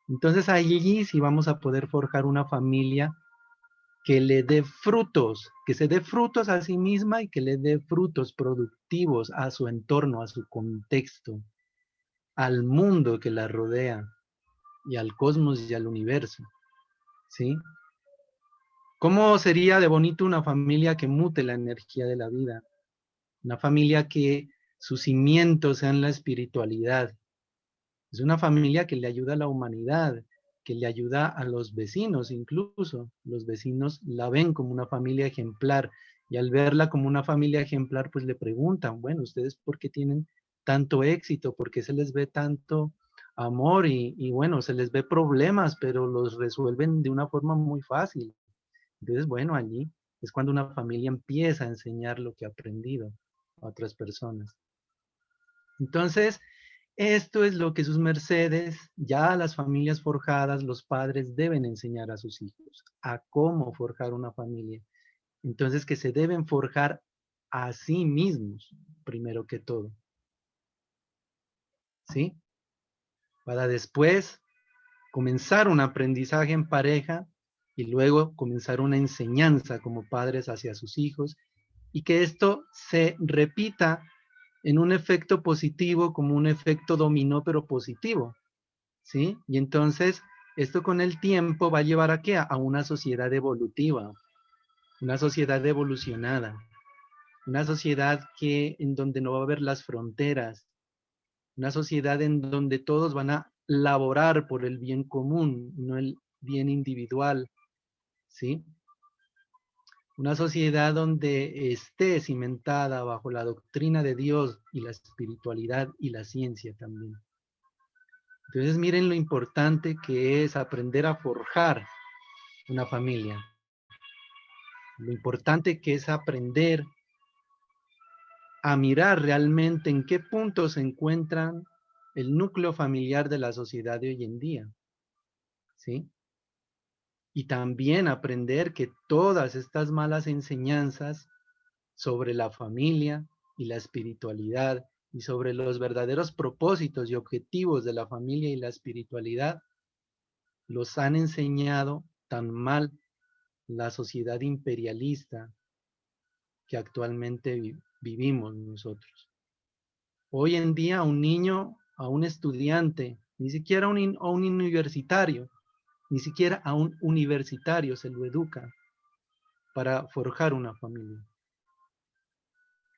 Entonces allí sí vamos a poder forjar una familia que le dé frutos, que se dé frutos a sí misma y que le dé frutos productivos a su entorno, a su contexto, al mundo que la rodea y al cosmos y al universo, ¿sí? ¿Cómo sería de bonito una familia que mute la energía de la vida? Una familia que sus cimientos sean la espiritualidad. Es una familia que le ayuda a la humanidad, que le ayuda a los vecinos incluso. Los vecinos la ven como una familia ejemplar y al verla como una familia ejemplar, pues le preguntan, bueno, ¿ustedes por qué tienen tanto éxito? ¿Por qué se les ve tanto amor? Y bueno, se les ve problemas, pero los resuelven de una forma muy fácil. Entonces, bueno, allí es cuando una familia empieza a enseñar lo que ha aprendido a otras personas. Entonces, esto es lo que sus mercedes, ya las familias forjadas, los padres deben enseñar a sus hijos, a cómo forjar una familia. Entonces, que se deben forjar a sí mismos, primero que todo. ¿Sí? Para después comenzar un aprendizaje en pareja y luego comenzar una enseñanza como padres hacia sus hijos y que esto se repita en un efecto positivo como un efecto dominó pero positivo, ¿sí? Y entonces esto con el tiempo va a llevar a qué? A una sociedad evolutiva, una sociedad evolucionada, una sociedad que en donde no va a haber las fronteras, una sociedad en donde todos van a laborar por el bien común, no el bien individual, ¿sí? Una sociedad donde esté cimentada bajo la doctrina de Dios y la espiritualidad y la ciencia también. Entonces miren lo importante que es aprender a forjar una familia. Lo importante que es aprender a mirar realmente en qué punto se encuentran el núcleo familiar de la sociedad de hoy en día, ¿sí? Y también aprender que todas estas malas enseñanzas sobre la familia y la espiritualidad y sobre los verdaderos propósitos y objetivos de la familia y la espiritualidad los han enseñado tan mal la sociedad imperialista que actualmente vivimos nosotros. Hoy en día a un niño, a un estudiante, ni siquiera a un universitario, ni siquiera a un universitario se lo educa para forjar una familia.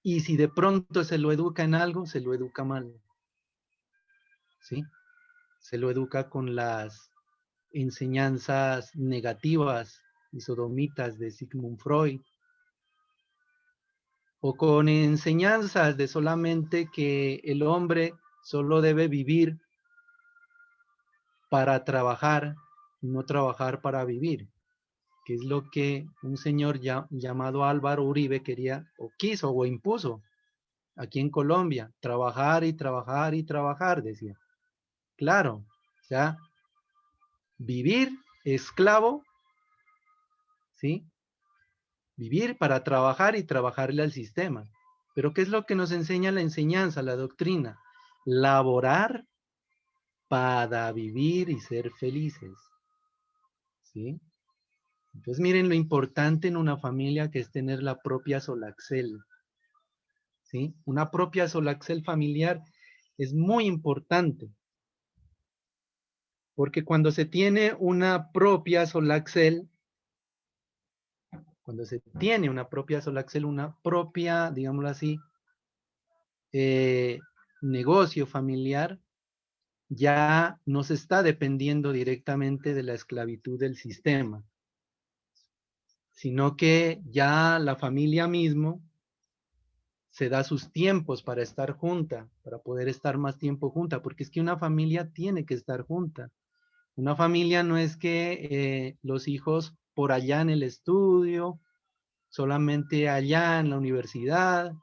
Y si de pronto se lo educa en algo, se lo educa mal. ¿Sí? Se lo educa con las enseñanzas negativas y sodomitas de Sigmund Freud, o con enseñanzas de solamente que el hombre solo debe vivir para trabajar, no trabajar para vivir, que es lo que un señor llamado Álvaro Uribe quería o quiso o impuso aquí en Colombia, trabajar y trabajar y trabajar, decía. Claro, o sea, vivir esclavo, ¿sí? Vivir para trabajar y trabajarle al sistema. Pero ¿qué es lo que nos enseña la enseñanza, la doctrina? Laborar para vivir y ser felices, ¿sí? Entonces miren lo importante en una familia que es tener la propia solaxel, ¿sí? Una propia solaxel familiar es muy importante, porque cuando se tiene una propia solaxel, cuando se tiene una propia solaxel, una propia, digámoslo así, negocio familiar, ya no se está dependiendo directamente de la esclavitud del sistema, sino que ya la familia mismo se da sus tiempos para estar junta, para poder estar más tiempo junta, porque es que una familia tiene que estar junta. Una familia no es que los hijos por allá en el estudio, solamente allá en la universidad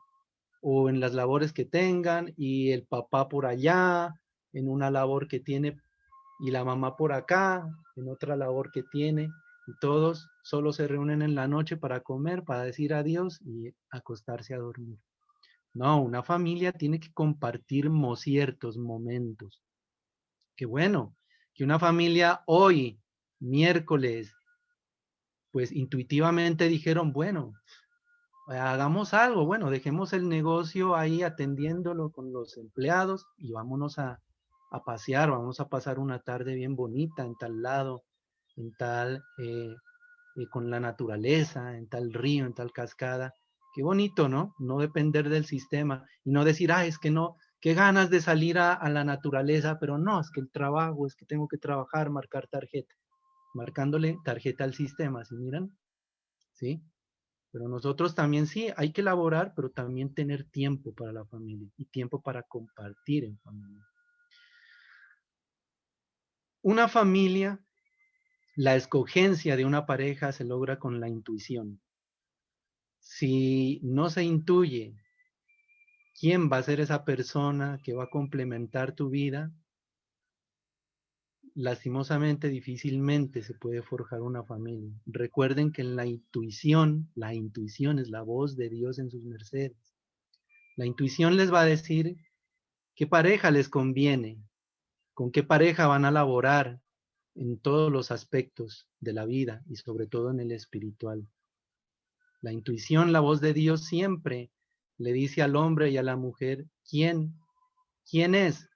o en las labores que tengan y el papá por allá en una labor que tiene y la mamá por acá en otra labor que tiene y todos solo se reúnen en la noche para comer, para decir adiós y acostarse a dormir. No, una familia tiene que compartir ciertos momentos. Qué bueno que una familia hoy, miércoles, pues intuitivamente dijeron, bueno, hagamos algo, bueno, dejemos el negocio ahí atendiéndolo con los empleados y vámonos a pasear, vamos a pasar una tarde bien bonita en tal lado, en tal, con la naturaleza, en tal río, en tal cascada. Qué bonito, ¿no? No depender del sistema y no decir, es que no, qué ganas de salir a la naturaleza, pero no, es que el trabajo, es que tengo que trabajar, marcar tarjeta, marcándole tarjeta al sistema, ¿sí miran? ¿Sí? Pero nosotros también sí, hay que elaborar, pero también tener tiempo para la familia y tiempo para compartir en familia. Una familia, la escogencia de una pareja se logra con la intuición. Si no se intuye quién va a ser esa persona que va a complementar tu vida, lastimosamente, difícilmente se puede forjar una familia. Recuerden que la intuición es la voz de Dios en sus mercedes. La intuición les va a decir qué pareja les conviene, con qué pareja van a laborar en todos los aspectos de la vida y sobre todo en el espiritual. La intuición, la voz de Dios siempre le dice al hombre y a la mujer quién es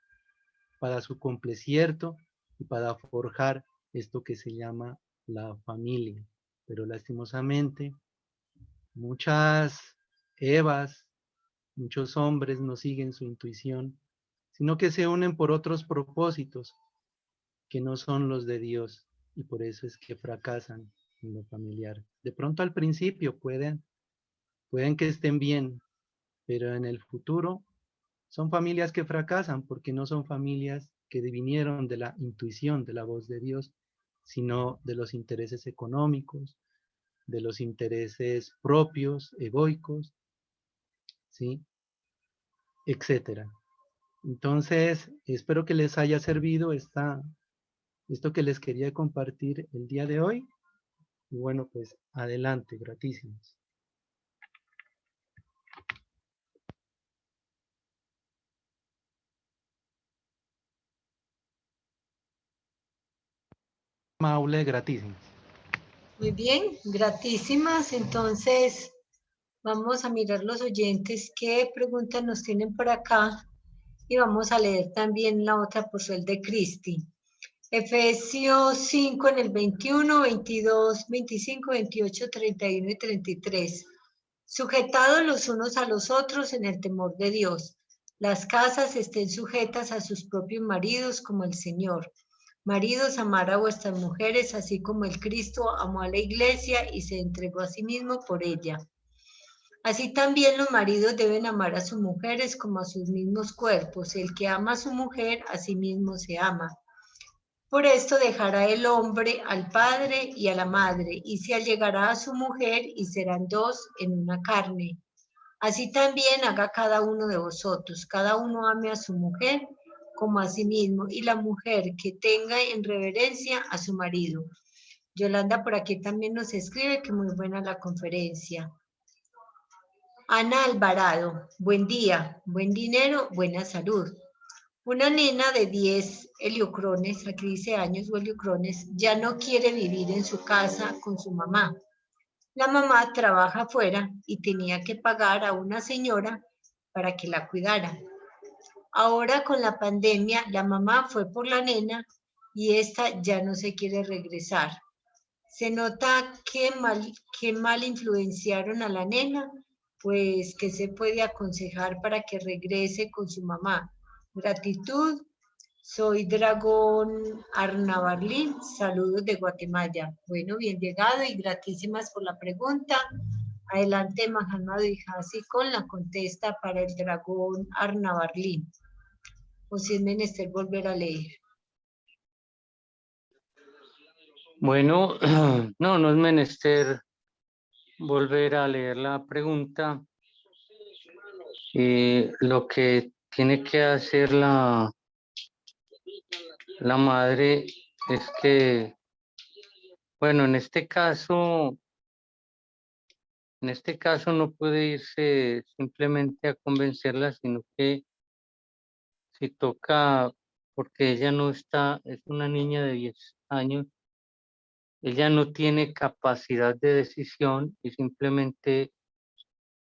para su complecierto y para forjar esto que se llama la familia. Pero lastimosamente, muchas Evas, muchos hombres no siguen su intuición, sino que se unen por otros propósitos que no son los de Dios y por eso es que fracasan en lo familiar. De pronto al principio pueden que estén bien, pero en el futuro son familias que fracasan porque no son familias que vinieron de la intuición de la voz de Dios, sino de los intereses económicos, de los intereses propios, egoicos, ¿sí? Etcétera. Entonces, espero que les haya servido esto que les quería compartir el día de hoy. Y bueno, pues adelante, gratísimos. Maule, gratísimos. Muy bien, gratísimas. Entonces, vamos a mirar los oyentes qué preguntas nos tienen por acá y vamos a leer también la otra porción de Cristi. Efesios 5 en el 21, 22, 25, 28, 31 y 33. Sujetados los unos a los otros en el temor de Dios. Las casas estén sujetas a sus propios maridos como el Señor. Maridos, amar a vuestras mujeres, así como el Cristo amó a la iglesia y se entregó a sí mismo por ella. Así también los maridos deben amar a sus mujeres como a sus mismos cuerpos. El que ama a su mujer, a sí mismo se ama. Por esto dejará el hombre al padre y a la madre, y se allegará a su mujer, y serán dos en una carne. Así también haga cada uno de vosotros. Cada uno ame a su mujer como a sí mismo, y la mujer que tenga en reverencia a su marido. Yolanda por aquí también nos escribe que muy buena la conferencia. Ana Alvarado, buen día, buen dinero, buena salud. Una nena de 10 heliocrones, aquí dice años o heliocrones, ya no quiere vivir en su casa con su mamá. La mamá trabaja afuera y tenía que pagar a una señora para que la cuidara. Ahora con la pandemia, la mamá fue por la nena y esta ya no se quiere regresar. Se nota que mal influenciaron a la nena, pues que se puede aconsejar para que regrese con su mamá. Gratitud, soy Dragón Arnabarlín, saludos de Guatemala. Bueno, bien llegado y gratísimas por la pregunta. Adelante, Mahanma Dijasi con la contesta para el Dragón Arnabarlín. O si es menester volver a leer. Bueno, no es menester volver a leer la pregunta. Lo que tiene que hacer la madre es que, bueno, en este caso no puede irse simplemente a convencerla, sino que si toca porque ella no está, es una niña de 10 años, ella no tiene capacidad de decisión y simplemente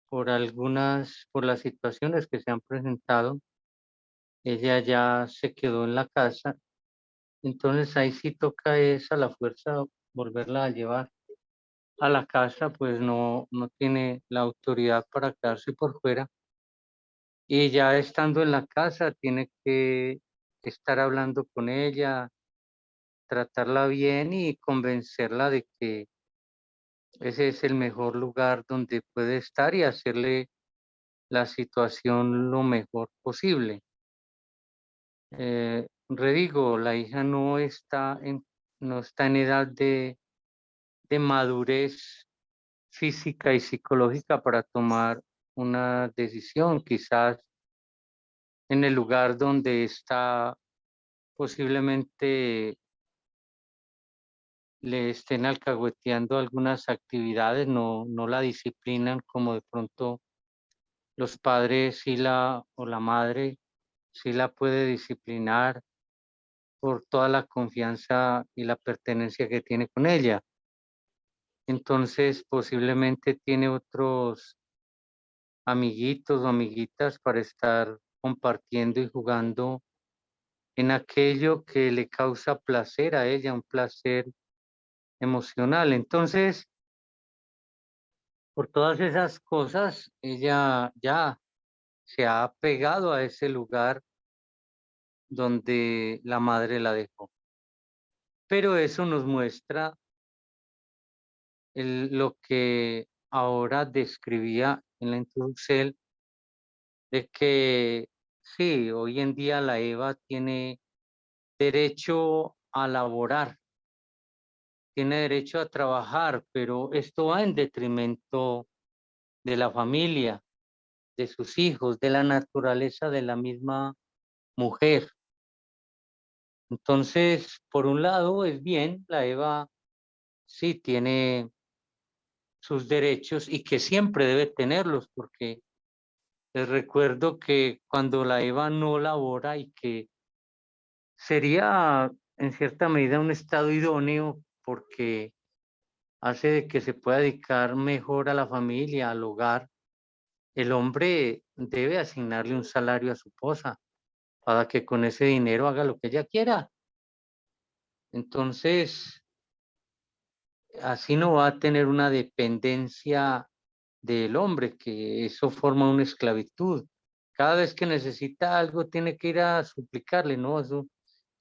por las situaciones que se han presentado, ella ya se quedó en la casa. Entonces ahí sí toca es a la fuerza volverla a llevar a la casa, pues no tiene la autoridad para quedarse por fuera. Y ya estando en la casa, tiene que estar hablando con ella, tratarla bien y convencerla de que ese es el mejor lugar donde puede estar y hacerle la situación lo mejor posible. Redigo, la hija no está en edad de madurez física y psicológica para tomar una decisión. Quizás en el lugar donde está posiblemente le estén alcahueteando algunas actividades, no la disciplinan como de pronto los padres o la madre sí la puede disciplinar por toda la confianza y la pertenencia que tiene con ella. Entonces, posiblemente tiene otros amiguitos o amiguitas para estar compartiendo y jugando en aquello que le causa placer a ella, un placer emocional. Entonces, por todas esas cosas, ella ya se ha pegado a ese lugar donde la madre la dejó. Pero eso nos muestra lo que ahora describía en la introducción, de que sí, hoy en día la Eva tiene derecho a laborar, tiene derecho a trabajar, pero esto va en detrimento de la familia, de sus hijos, de la naturaleza de la misma mujer. Entonces, por un lado es bien, la Eva sí tiene sus derechos y que siempre debe tenerlos, porque les recuerdo que cuando la Eva no labora y que sería en cierta medida un estado idóneo porque hace de que se pueda dedicar mejor a la familia, al hogar, el hombre debe asignarle un salario a su esposa para que con ese dinero haga lo que ella quiera. Entonces, así no va a tener una dependencia del hombre, que eso forma una esclavitud. Cada vez que necesita algo tiene que ir a suplicarle, ¿no?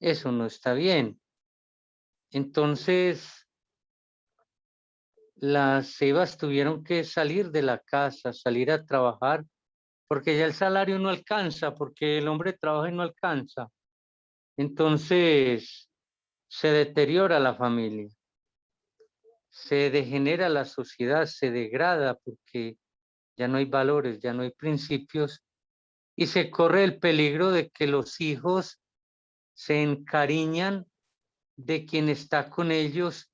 Eso no está bien. Entonces, las Evas tuvieron que salir de la casa, salir a trabajar, porque ya el salario no alcanza, porque el hombre trabaja y no alcanza. Entonces, se deteriora la familia, se degenera la sociedad, se degrada porque ya no hay valores, ya no hay principios y se corre el peligro de que los hijos se encariñan de quien está con ellos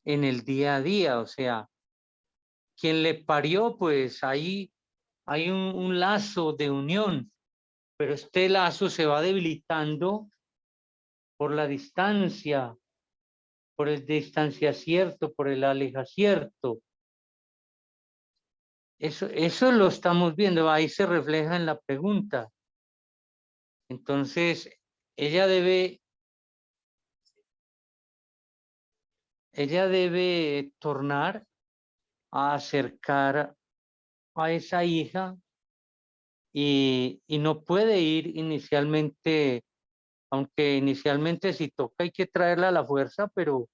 en el día a día, o sea, quien le parió, pues ahí hay un lazo de unión, pero este lazo se va debilitando por la distancia, por el distanciacierto, por el alejacierto. Eso lo estamos viendo, ahí se refleja en la pregunta. Entonces, ella debe tornar a acercar a esa hija y no puede ir inicialmente, aunque inicialmente si toca hay que traerla a la fuerza, pero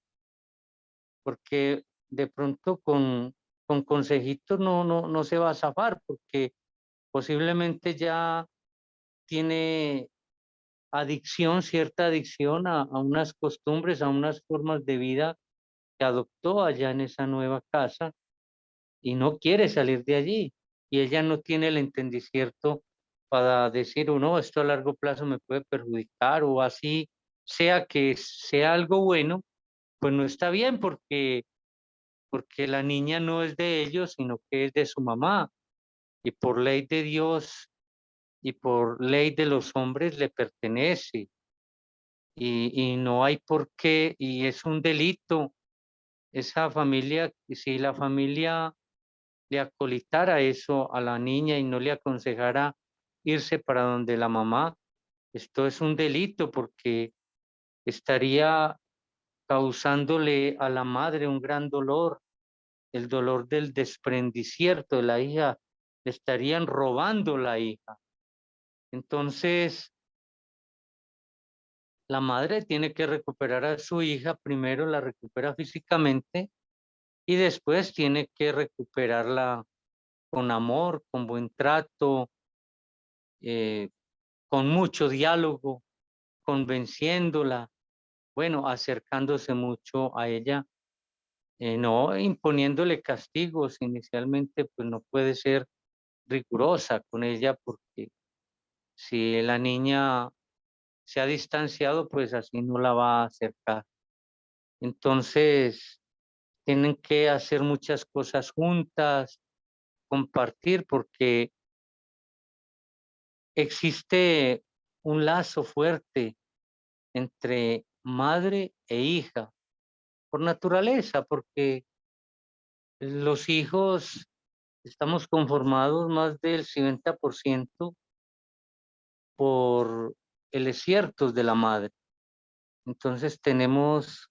porque de pronto con consejitos no se va a zafar, porque posiblemente ya tiene adicción, cierta adicción a unas costumbres, a unas formas de vida que adoptó allá en esa nueva casa y no quiere salir de allí. Y ella no tiene el entendimiento para decir, no, esto a largo plazo me puede perjudicar o así, sea que sea algo bueno, pues no está bien porque la niña no es de ellos, sino que es de su mamá. Y por ley de Dios y por ley de los hombres le pertenece. y no hay por qué, y es un delito. Esa familia, si la familia le acolitara eso a la niña y no le aconsejara irse para donde la mamá, esto es un delito porque estaría causándole a la madre un gran dolor, el dolor del desprendicierto de la hija, le estarían robando la hija. Entonces, la madre tiene que recuperar a su hija, primero la recupera físicamente y después tiene que recuperarla con amor, con buen trato, eh, con mucho diálogo, convenciéndola, bueno, acercándose mucho a ella, no imponiéndole castigos. Inicialmente, pues no puede ser rigurosa con ella porque si la niña se ha distanciado, pues así no la va a acercar. Entonces, tienen que hacer muchas cosas juntas, compartir, porque existe un lazo fuerte entre madre e hija, por naturaleza, porque los hijos estamos conformados más del 70% por elesiertos de la madre. Entonces tenemos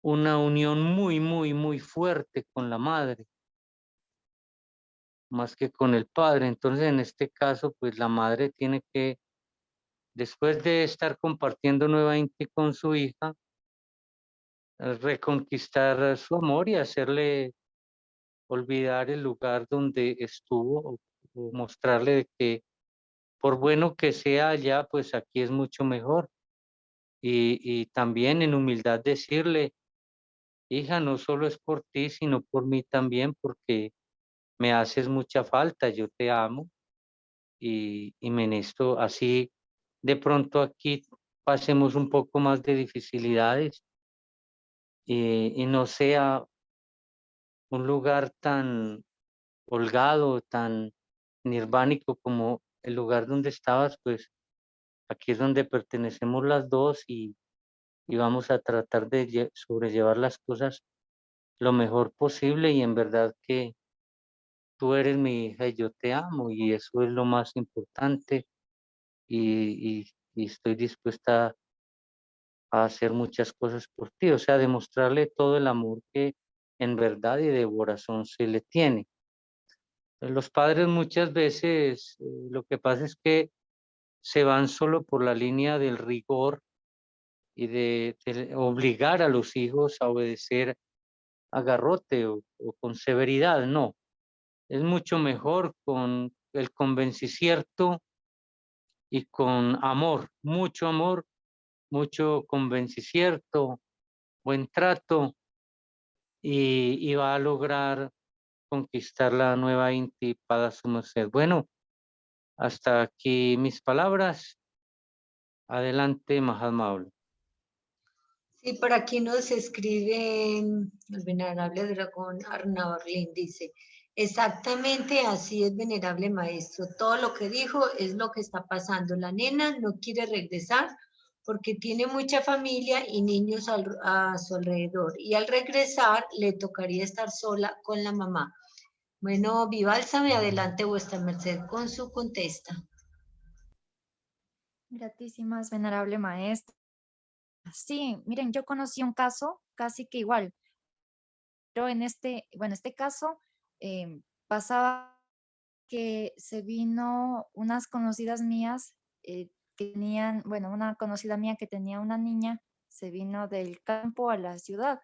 una unión muy, muy, muy fuerte con la madre, más que con el padre. Entonces, en este caso, pues la madre tiene que, después de estar compartiendo nuevamente con su hija, reconquistar su amor y hacerle olvidar el lugar donde estuvo o mostrarle de que por bueno que sea allá, pues aquí es mucho mejor. Y también en humildad decirle, hija, no solo es por ti, sino por mí también, porque me haces mucha falta, yo te amo y me esto así de pronto aquí pasemos un poco más de dificilidades y no sea un lugar tan holgado, tan nirvánico como el lugar donde estabas, pues aquí es donde pertenecemos las dos y vamos a tratar de sobrellevar las cosas lo mejor posible y en verdad que tú eres mi hija y yo te amo y eso es lo más importante y estoy dispuesta a hacer muchas cosas por ti, o sea, demostrarle todo el amor que en verdad y de corazón se le tiene. Los padres muchas veces lo que pasa es que se van solo por la línea del rigor y de obligar a los hijos a obedecer a garrote o con severidad, no. Es mucho mejor con el convencicierto y con amor, mucho convencicierto, buen trato y va a lograr conquistar la nueva Inti para su merced. Bueno, hasta aquí mis palabras. Adelante, Mahatma. Sí, por aquí nos escribe el venerable dragón Arnabarlín, dice, exactamente así es, venerable maestro. Todo lo que dijo es lo que está pasando. La nena no quiere regresar porque tiene mucha familia y niños a su alrededor. Y al regresar le tocaría estar sola con la mamá. Bueno, Viválsame, adelante vuestra merced con su contesta. Gratísimas, venerable maestro. Sí, miren, yo conocí un caso casi que igual, pero este caso pasaba que se vino unas conocidas mías que tenían, bueno, una conocida mía que tenía una niña, se vino del campo a la ciudad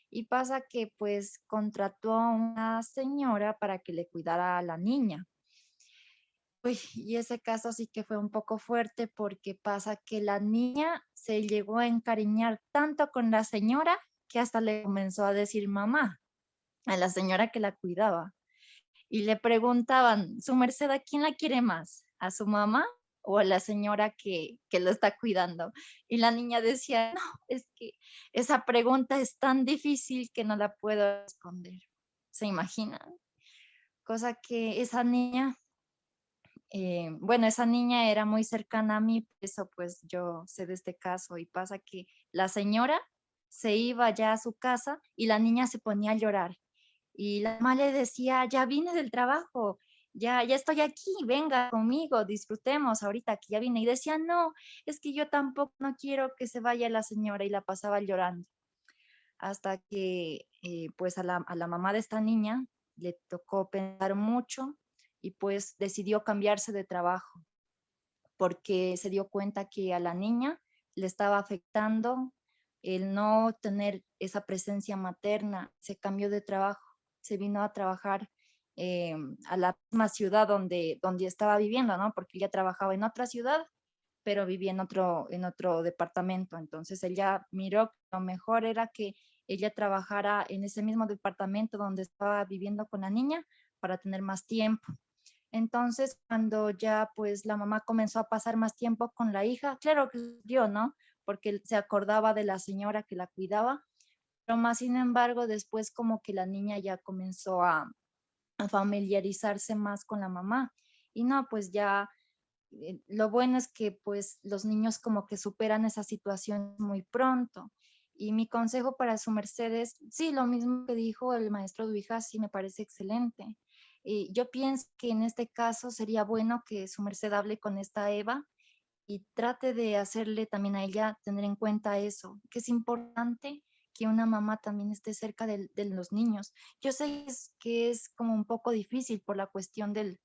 y pasa que pues contrató a una señora para que le cuidara a la niña. Uy, y ese caso sí que fue un poco fuerte porque pasa que la niña se llegó a encariñar tanto con la señora que hasta le comenzó a decir mamá a la señora que la cuidaba. Y le preguntaban, su merced, ¿a quién la quiere más? ¿A su mamá o a la señora que lo está cuidando? Y la niña decía, no, es que esa pregunta es tan difícil que no la puedo responder. ¿Se imaginan? Cosa que esa niña bueno, esa niña era muy cercana a mí, por eso pues yo sé de este caso y pasa que la señora se iba ya a su casa y la niña se ponía a llorar y la mamá le decía, ya vine del trabajo, ya estoy aquí, venga conmigo, disfrutemos ahorita que ya vine. Y decía, no, es que yo tampoco no quiero que se vaya la señora y la pasaba llorando. Hasta que pues a la mamá de esta niña le tocó pensar mucho y pues decidió cambiarse de trabajo porque se dio cuenta que a la niña le estaba afectando el no tener esa presencia materna. Se cambió de trabajo, se vino a trabajar a la misma ciudad donde estaba viviendo, ¿no? Porque ella trabajaba en otra ciudad, pero vivía en otro departamento. Entonces ella miró que lo mejor era que ella trabajara en ese mismo departamento donde estaba viviendo con la niña para tener más tiempo. Entonces, cuando ya pues la mamá comenzó a pasar más tiempo con la hija, claro que dio, ¿no? Porque se acordaba de la señora que la cuidaba, pero más sin embargo, después como que la niña ya comenzó a familiarizarse más con la mamá. Y no, pues ya lo bueno es que pues los niños como que superan esa situación muy pronto. Y mi consejo para su merced es, sí, lo mismo que dijo el maestro Duija, sí me parece excelente. Y yo pienso que en este caso sería bueno que su merced hable con esta Eva y trate de hacerle también a ella tener en cuenta eso, que es importante que una mamá también esté cerca de los niños. Yo sé que es como un poco difícil por la cuestión del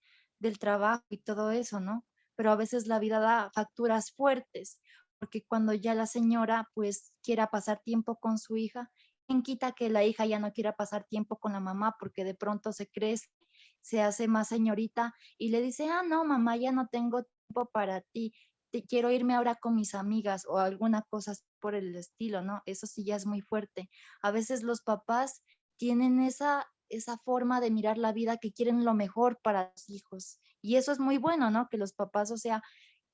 trabajo y todo eso, ¿no? Pero a veces la vida da facturas fuertes, porque cuando ya la señora pues quiera pasar tiempo con su hija, ¿quién quita que la hija ya no quiera pasar tiempo con la mamá porque de pronto se crece, se hace más señorita y le dice, ah, no, mamá, ya no tengo tiempo para ti, quiero irme ahora con mis amigas o alguna cosa por el estilo, ¿no? Eso sí ya es muy fuerte. A veces los papás tienen esa forma de mirar la vida que quieren lo mejor para los hijos. Y eso es muy bueno, ¿no? Que los papás, o sea,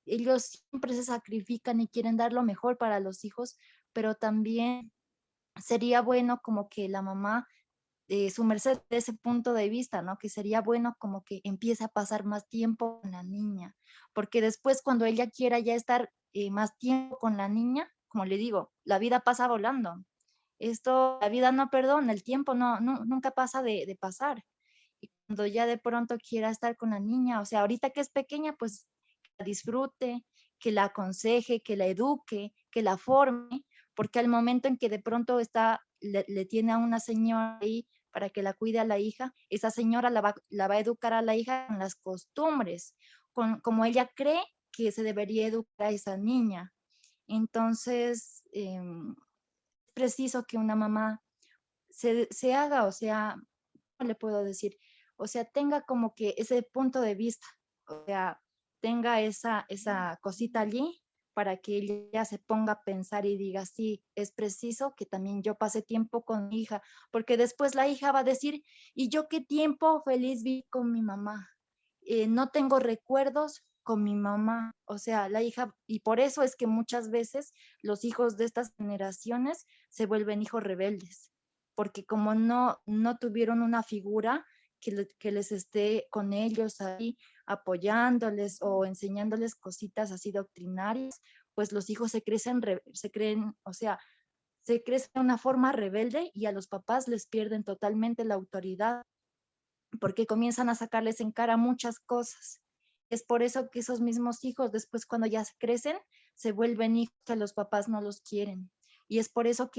ellos siempre se sacrifican y quieren dar lo mejor para los hijos, pero también sería bueno como que la mamá su merced de ese punto de vista, ¿no? Que sería bueno como que empiece a pasar más tiempo con la niña, porque después cuando ella quiera ya estar más tiempo con la niña, como le digo, la vida pasa volando. Esto, la vida no perdona, el tiempo nunca pasa de pasar. Y cuando ya de pronto quiera estar con la niña, o sea, ahorita que es pequeña, pues que la disfrute, que la aconseje, que la eduque, que la forme, porque al momento en que de pronto le tiene a una señora ahí para que la cuide a la hija, esa señora la va a educar a la hija con las costumbres, como ella cree que se debería educar a esa niña. Entonces, es preciso que una mamá se haga, o sea, ¿cómo le puedo decir? O sea, tenga como que ese punto de vista, o sea, tenga esa cosita allí para que ella se ponga a pensar y diga, sí, es preciso que también yo pase tiempo con mi hija, porque después la hija va a decir, ¿y yo qué tiempo feliz vi con mi mamá? No tengo recuerdos con mi mamá, o sea, la hija, y por eso es que muchas veces los hijos de estas generaciones se vuelven hijos rebeldes, porque como no tuvieron una figura que les esté con ellos ahí apoyándoles o enseñándoles cositas así doctrinarias, pues los hijos se creen, o sea, se crecen de una forma rebelde y a los papás les pierden totalmente la autoridad porque comienzan a sacarles en cara muchas cosas. Es por eso que esos mismos hijos después cuando ya crecen se vuelven hijos que los papás no los quieren. Y es por eso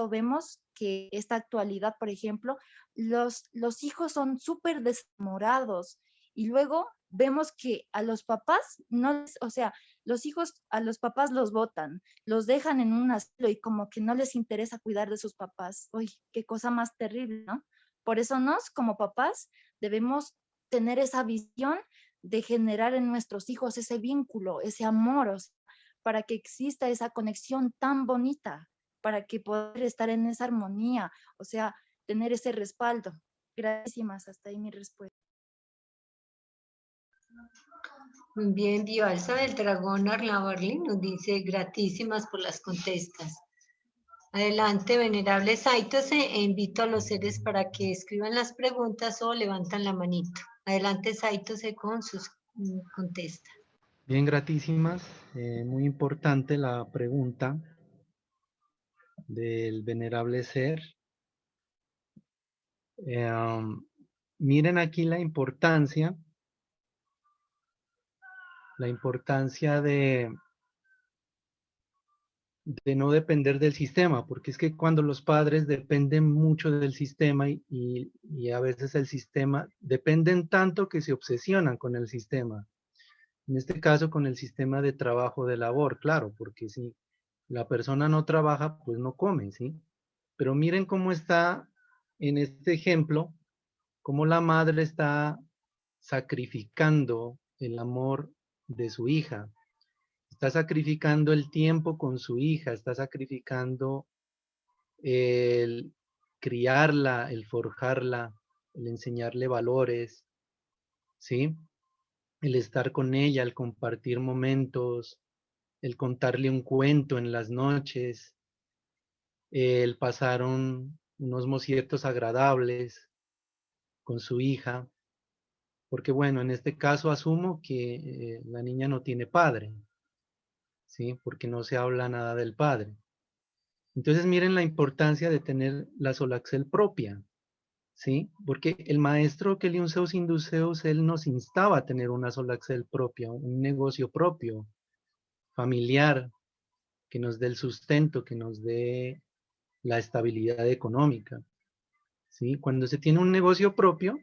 vemos que esta actualidad, por ejemplo, los hijos son súper desamorados y luego vemos que a los papás no, o sea, los hijos a los papás los botan, los dejan en un asilo y como que no les interesa cuidar de sus papás. Uy, qué cosa más terrible, ¿no? Por eso como papás debemos tener esa visión de generar en nuestros hijos ese vínculo, ese amor, o sea, para que exista esa conexión tan bonita, para que poder estar en esa armonía, o sea, tener ese respaldo. Gracias, hasta ahí mi respuesta. Muy bien, Bioalza del Dragón Arlabarli nos dice gratísimas por las contestas. Adelante, venerable Saitose, e invito a los seres para que escriban las preguntas o levantan la manito. Adelante, Saitose, con sus contesta. Bien, gratísimas. Muy importante la pregunta del venerable ser. Miren aquí la importancia de no depender del sistema, porque es que cuando los padres dependen mucho del sistema y a veces el sistema, dependen tanto que se obsesionan con el sistema. En este caso, con el sistema de trabajo de labor, claro, porque si la persona no trabaja, pues no come, ¿sí? Pero miren cómo está en este ejemplo, cómo la madre está sacrificando el amor de su hija, está sacrificando el tiempo con su hija, está sacrificando el criarla, el forjarla, el enseñarle valores, ¿sí? El estar con ella, el compartir momentos, el contarle un cuento en las noches, el pasar unos momentos agradables con su hija, porque bueno, en este caso asumo que la niña no tiene padre, ¿sí? Porque no se habla nada del padre. Entonces miren la importancia de tener la solaxel propia, ¿sí? Porque el maestro Keliun Zeus Induceus, él nos instaba a tener una solaxel propia, un negocio propio, familiar, que nos dé el sustento, que nos dé la estabilidad económica, ¿sí? Cuando se tiene un negocio propio,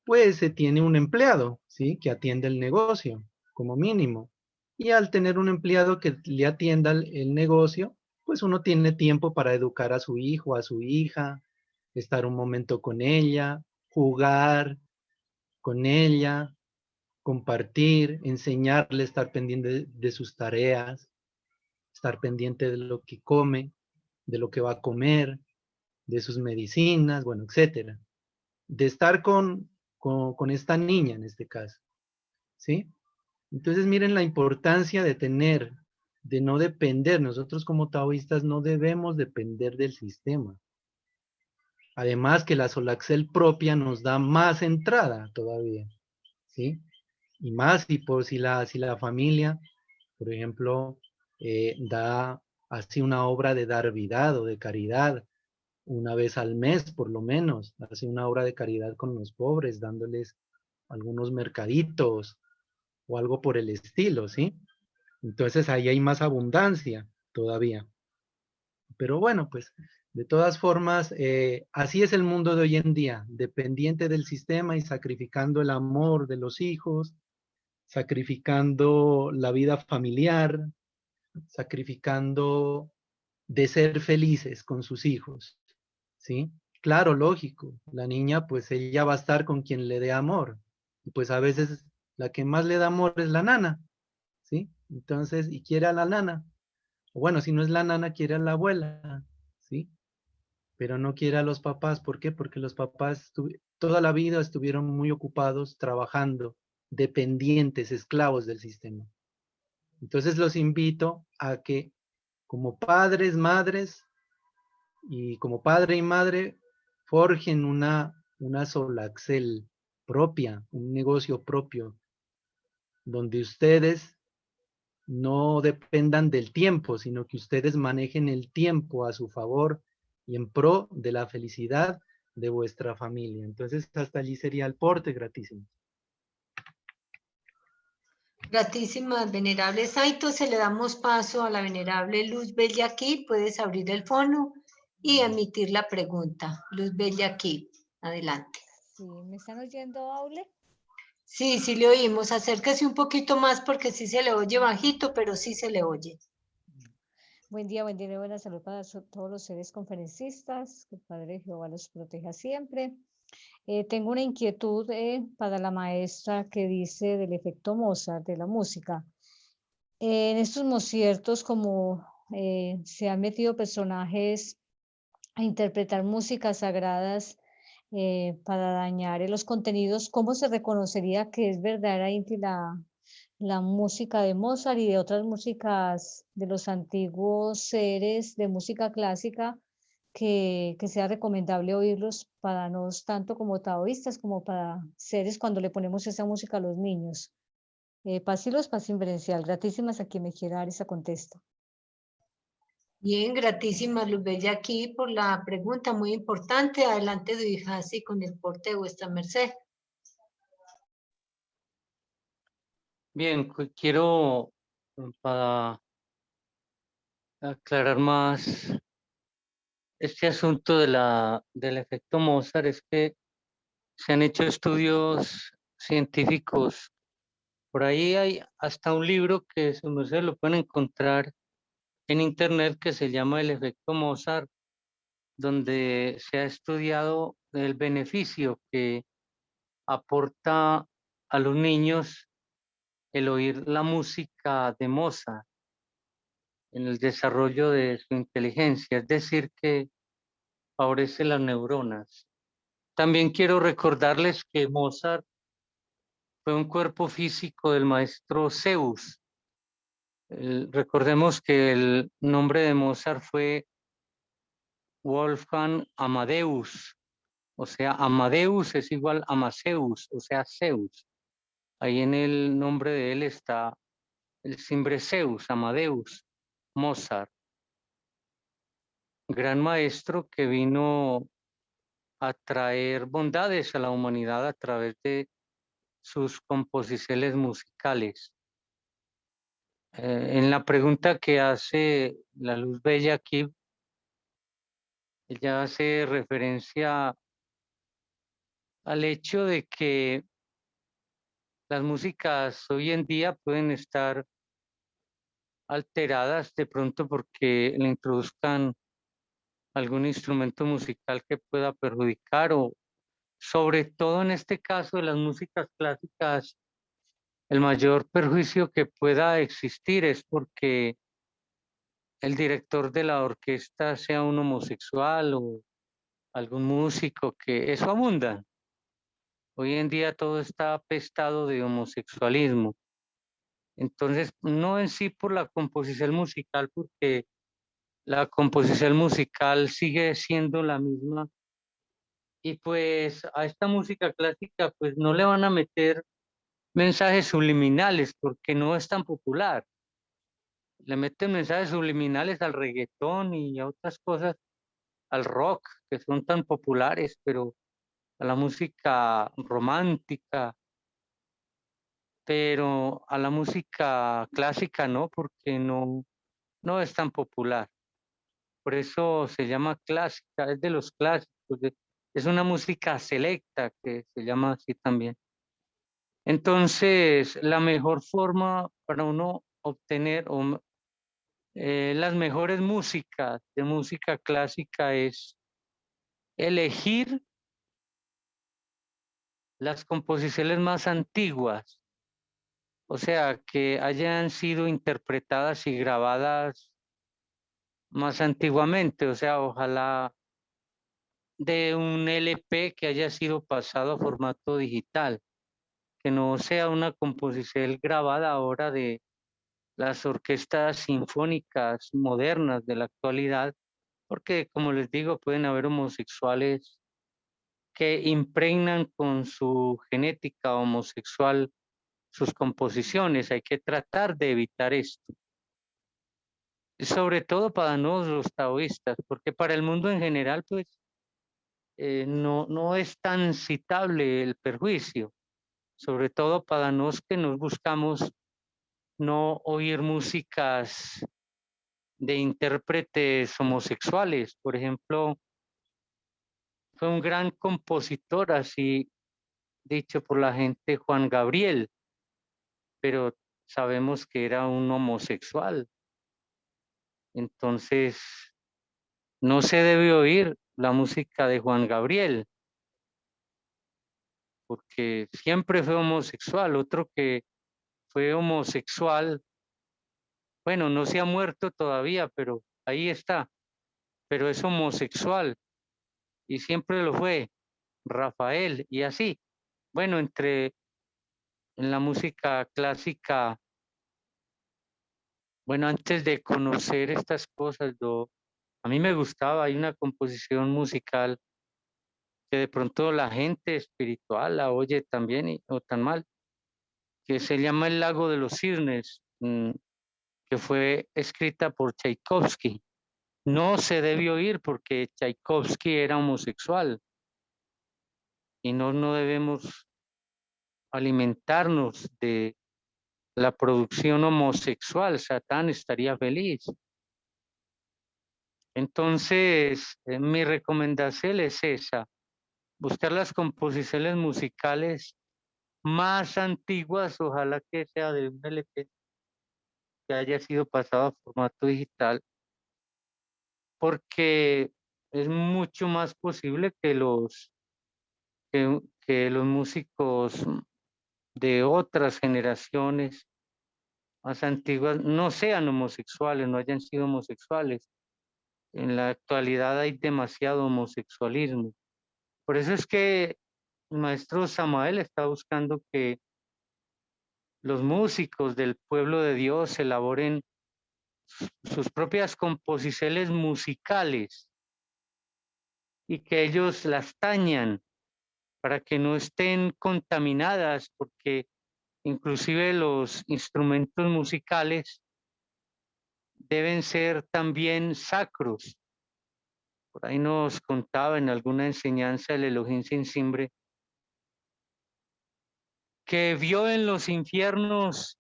pues se tiene un empleado, ¿sí? Que atiende el negocio, como mínimo. Y al tener un empleado que le atienda el negocio, pues uno tiene tiempo para educar a su hijo, a su hija, estar un momento con ella, jugar con ella, compartir, enseñarle, estar pendiente de sus tareas, estar pendiente de lo que come, de lo que va a comer, de sus medicinas, bueno, etcétera. De estar con esta niña en este caso, ¿sí? Entonces miren la importancia de tener, de no depender. Nosotros como taoístas no debemos depender del sistema. Además que la solaxel propia nos da más entrada todavía, ¿sí? Y más si la familia, por ejemplo, hace una obra de dar vida o de caridad, una vez al mes por lo menos, hace una obra de caridad con los pobres, dándoles algunos mercaditos o algo por el estilo, ¿sí? Entonces ahí hay más abundancia todavía. Pero bueno, pues de todas formas, así es el mundo de hoy en día, dependiente del sistema y sacrificando el amor de los hijos, sacrificando la vida familiar, sacrificando de ser felices con sus hijos, ¿sí? Claro, lógico, la niña pues ella va a estar con quien le dé amor, y pues a veces la que más le da amor es la nana, ¿sí? Entonces, y quiere a la nana, o bueno, si no es la nana, quiere a la abuela, ¿sí? Pero no quiere a los papás, ¿por qué? Porque los papás toda la vida estuvieron muy ocupados trabajando, dependientes, esclavos del sistema. Entonces los invito a que como padres, madres, y como padre y madre, forjen una solaxel propia, un negocio propio, donde ustedes no dependan del tiempo, sino que ustedes manejen el tiempo a su favor y en pro de la felicidad de vuestra familia. Entonces, hasta allí sería el porte gratísimo. Gratísimas, venerable Saito. Se le damos paso a la venerable Luz Bellaquí. Puedes abrir el fono y emitir la pregunta. Luz Bellaquí, adelante. Sí, ¿me están oyendo, Aule? Sí, sí le oímos. Acérquese un poquito más porque sí se le oye bajito, pero sí se le oye. Buen día y buena salud para todos los seres conferencistas. Que el Padre Jehová los proteja siempre. Tengo una inquietud para la maestra que dice del efecto Mozart de la música. En estos conciertos, como se han metido personajes a interpretar músicas sagradas para dañar los contenidos, ¿cómo se reconocería que es verdaderamente la música de Mozart y de otras músicas de los antiguos seres de música clásica que sea recomendable oírlos para nos tanto como taoístas como para seres cuando le ponemos esa música a los niños? Paz y luz, paz inverencial. Gratísimas a quien me quiera dar esa contesta. Bien, gratísima Luz Bella aquí por la pregunta muy importante. Adelante, de hija, así con el porte de vuestra merced. Bien, quiero para aclarar más este asunto del efecto Mozart, es que se han hecho estudios científicos. Por ahí hay hasta un libro que se lo pueden encontrar en internet que se llama El efecto Mozart, donde se ha estudiado el beneficio que aporta a los niños el oír la música de Mozart en el desarrollo de su inteligencia, es decir, que favorece las neuronas. También quiero recordarles que Mozart fue un cuerpo físico del maestro Zeus. Recordemos que el nombre de Mozart fue Wolfgang Amadeus, o sea, Amadeus es igual a Amaceus, o sea, Zeus. Ahí en el nombre de él está el simbre Zeus, Amadeus, Mozart, gran maestro que vino a traer bondades a la humanidad a través de sus composiciones musicales. En la pregunta que hace la Luz Bella aquí, ella hace referencia al hecho de que las músicas hoy en día pueden estar alteradas de pronto porque le introduzcan algún instrumento musical que pueda perjudicar o sobre todo en este caso de las músicas clásicas, el mayor perjuicio que pueda existir es porque el director de la orquesta sea un homosexual o algún músico, que eso abunda. Hoy en día todo está apestado de homosexualismo. Entonces, no en sí por la composición musical, porque la composición musical sigue siendo la misma. Y pues a esta música clásica, pues no le van a meter mensajes subliminales porque no es tan popular. Le meten mensajes subliminales al reggaetón y a otras cosas, al rock, que son tan populares, pero a la música romántica, pero a la música clásica no, porque no es tan popular. Por eso se llama clásica, es de los clásicos, es una música selecta que se llama así también. Entonces, la mejor forma para uno obtener las mejores músicas de música clásica es elegir las composiciones más antiguas, o sea, que hayan sido interpretadas y grabadas más antiguamente, o sea, ojalá de un LP que haya sido pasado a formato digital, que no sea una composición grabada ahora de las orquestas sinfónicas modernas de la actualidad, porque como les digo, pueden haber homosexuales que impregnan con su genética homosexual sus composiciones. Hay que tratar de evitar esto. Sobre todo para los taoístas, porque para el mundo en general, pues, no es tan citable el perjuicio, sobre todo para nos que nos buscamos no oír músicas de intérpretes homosexuales. Por ejemplo, fue un gran compositor, así dicho por la gente, Juan Gabriel, pero sabemos que era un homosexual. Entonces, no se debe oír la música de Juan Gabriel, porque siempre fue homosexual. Otro que fue homosexual, bueno, no se ha muerto todavía, pero ahí está, pero es homosexual y siempre lo fue, Rafael, y así. Bueno, en la música clásica, bueno, antes de conocer estas cosas, a mí me gustaba, hay una composición musical que de pronto la gente espiritual la oye también o tan mal, que se llama El lago de los cisnes, que fue escrita por Tchaikovsky. No se debió oír porque Tchaikovsky era homosexual y no debemos alimentarnos de la producción homosexual. Satán estaría feliz. Entonces, mi recomendación es esa, buscar las composiciones musicales más antiguas, ojalá que sea de un LP que haya sido pasado a formato digital, porque es mucho más posible que que los músicos de otras generaciones más antiguas no sean homosexuales, no hayan sido homosexuales. En la actualidad hay demasiado homosexualismo. Por eso es que el maestro Samael está buscando que los músicos del pueblo de Dios elaboren sus propias composiciones musicales y que ellos las tañan para que no estén contaminadas, porque inclusive los instrumentos musicales deben ser también sacros. Por ahí nos contaba en alguna enseñanza el Elohim Sin Simbre que vio en los infiernos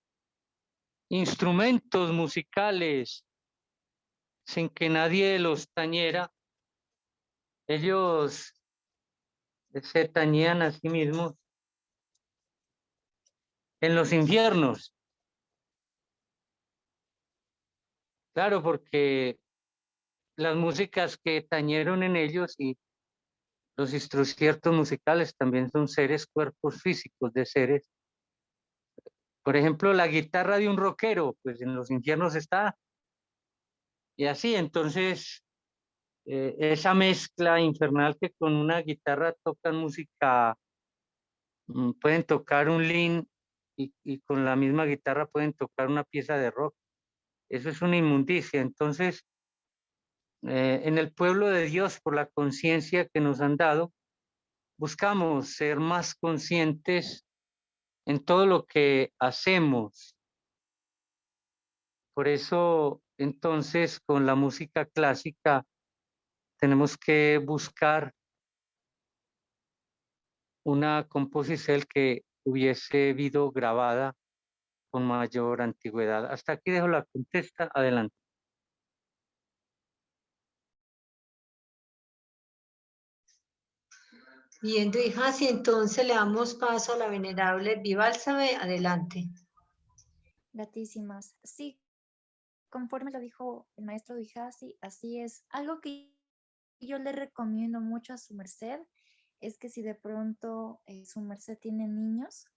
instrumentos musicales sin que nadie los tañera. Ellos se tañían a sí mismos en los infiernos. Claro, porque las músicas que tañeron en ellos y los instrumentos musicales también son seres, cuerpos físicos de seres. Por ejemplo, la guitarra de un rockero, pues en los infiernos está. Y así, entonces, esa mezcla infernal que con una guitarra tocan música, pueden tocar un lean y con la misma guitarra pueden tocar una pieza de rock. Eso es una inmundicia. Entonces, en el pueblo de Dios, por la conciencia que nos han dado, buscamos ser más conscientes en todo lo que hacemos. Por eso, entonces, con la música clásica, tenemos que buscar una composición que hubiese sido grabada con mayor antigüedad. Hasta aquí dejo la contesta. Adelante. Viendo, hijas, y entonces le damos paso a la venerable Vivalsabe. Adelante. Gratísimas. Sí, conforme lo dijo el maestro Duhasi, así es. Algo que yo le recomiendo mucho a su merced es que si de pronto su merced tiene niños,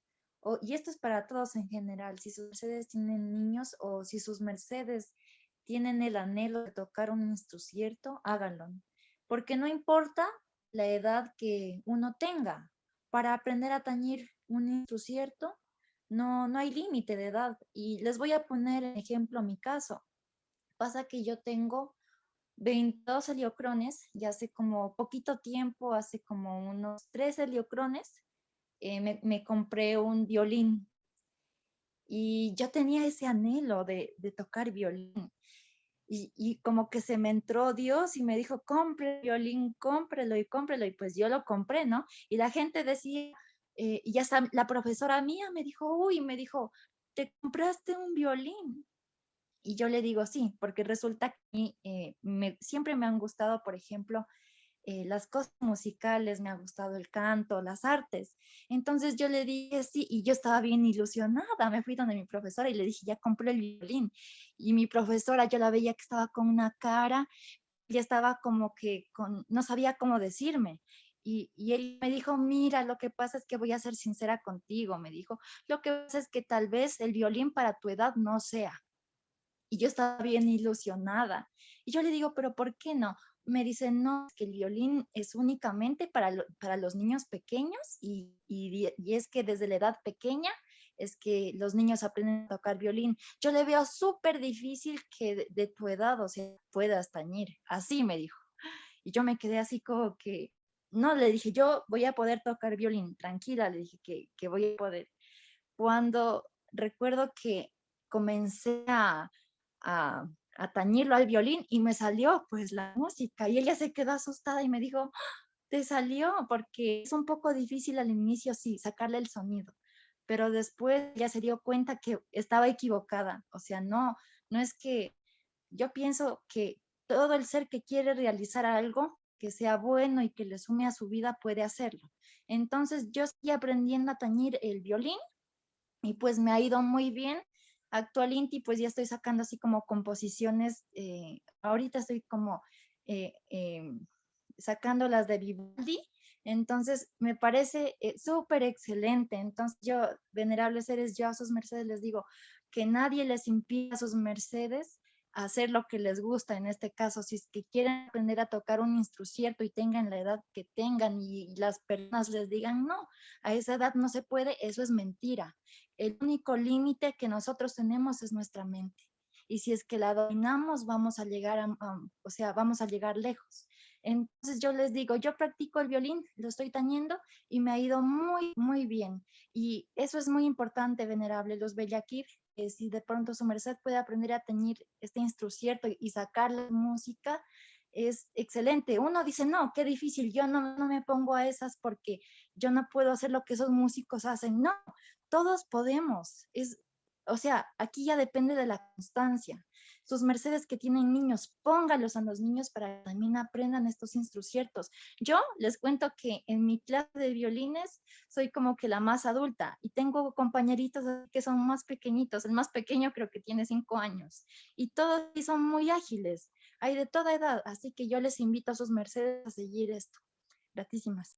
y esto es para todos en general, si sus mercedes tienen niños o si sus mercedes tienen el anhelo de tocar un instrumento, háganlo. Porque no importa la edad que uno tenga, para aprender a tañir un instrumento, no hay límite de edad. Y les voy a poner en ejemplo mi caso. Pasa que yo tengo 22 heliocrones y hace como poquito tiempo, hace como unos 3 heliocrones, me compré un violín y yo tenía ese anhelo de tocar violín. Y como que se me entró Dios y me dijo, compre el violín, cómprelo y cómprelo. Y pues yo lo compré, ¿no? Y la gente decía, y hasta la profesora mía me dijo, uy, me dijo, ¿te compraste un violín? Y yo le digo sí, porque resulta que siempre me han gustado, por ejemplo, las cosas musicales, me ha gustado el canto, las artes. Entonces yo le dije sí y yo estaba bien ilusionada. Me fui donde mi profesora y le dije, ya compré el violín. Y mi profesora, yo la veía que estaba con una cara, ya estaba como que no sabía cómo decirme. Y él me dijo, mira, lo que pasa es que voy a ser sincera contigo, me dijo, lo que pasa es que tal vez el violín para tu edad no sea. Y yo estaba bien ilusionada. Y yo le digo, pero ¿por qué no? Me dice, no, es que el violín es únicamente para los niños pequeños y es que desde la edad pequeña es que los niños aprenden a tocar violín. Yo le veo súper difícil que de tu edad, o sea, puedas tañir. Así me dijo. Y yo me quedé así como que, no, le dije, yo voy a poder tocar violín, tranquila, le dije que voy a poder. cuando recuerdo que comencé a tañirlo al violín y me salió pues la música y ella se quedó asustada y me dijo, "¡Ah! Te salió", porque es un poco difícil al inicio, sí, sacarle el sonido, pero después ya se dio cuenta que estaba equivocada, o sea, no es que yo pienso que todo el ser que quiere realizar algo que sea bueno y que le sume a su vida puede hacerlo. Entonces yo estoy aprendiendo a tañir el violín y pues me ha ido muy bien. Actualmente pues ya estoy sacando así como composiciones, ahorita estoy como sacando las de Vivaldi, entonces me parece súper excelente. Entonces yo, venerables seres, yo a sus mercedes les digo que nadie les impida a sus mercedes hacer lo que les gusta. En este caso, si es que quieren aprender a tocar un instrumento y tengan la edad que tengan y las personas les digan no, a esa edad no se puede, eso es mentira. El único límite que nosotros tenemos es nuestra mente. Y si es que la dominamos, vamos a llegar o sea, vamos a llegar lejos. Entonces yo les digo, yo practico el violín, lo estoy tañendo y me ha ido muy, muy bien. Y eso es muy importante, venerable, los bellaquir, si de pronto su merced puede aprender a teñir este instrumento y sacar la música, es excelente. Uno dice, no, qué difícil, yo no me pongo a esas porque yo no puedo hacer lo que esos músicos hacen. No, todos podemos. O sea, aquí ya depende de la constancia. Sus mercedes que tienen niños, póngalos a los niños para que también aprendan estos instrumentos. Yo les cuento que en mi clase de violines soy como que la más adulta y tengo compañeritos que son más pequeñitos. El más pequeño creo que tiene 5 años y todos son muy ágiles. Hay de toda edad, así que yo les invito a sus mercedes a seguir esto. Gratísimas.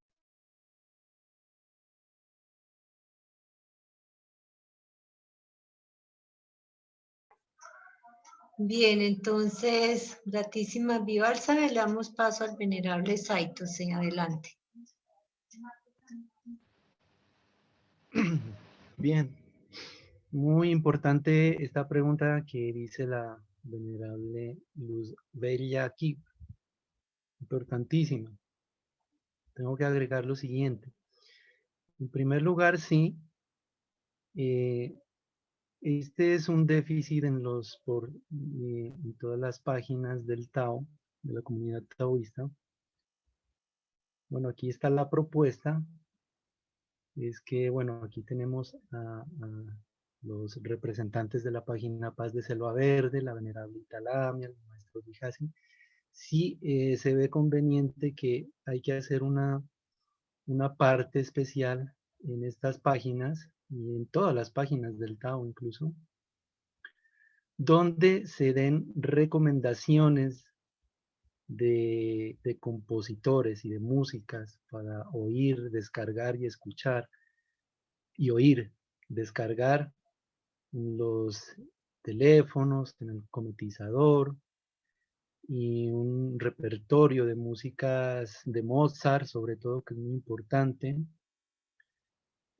Bien, entonces, gratísima Vivalsa, le damos paso al venerable Saito, sí, adelante. Bien, muy importante esta pregunta que dice la venerable Luz Bella aquí, importantísima. Tengo que agregar lo siguiente. En primer lugar, sí, este es un déficit en en todas las páginas del Tao, de la comunidad taoísta. Bueno, aquí está la propuesta. Es que, bueno, aquí tenemos a los representantes de la página Paz de Selva Verde, la venerable Italamia, el maestro Vijasi. Sí, se ve conveniente que hay que hacer una parte especial en estas páginas y en todas las páginas del Tao incluso, donde se den recomendaciones de compositores y de músicas para oír, descargar y escuchar, y oír, descargar en los teléfonos, en el cometizador, y un repertorio de músicas de Mozart, sobre todo, que es muy importante.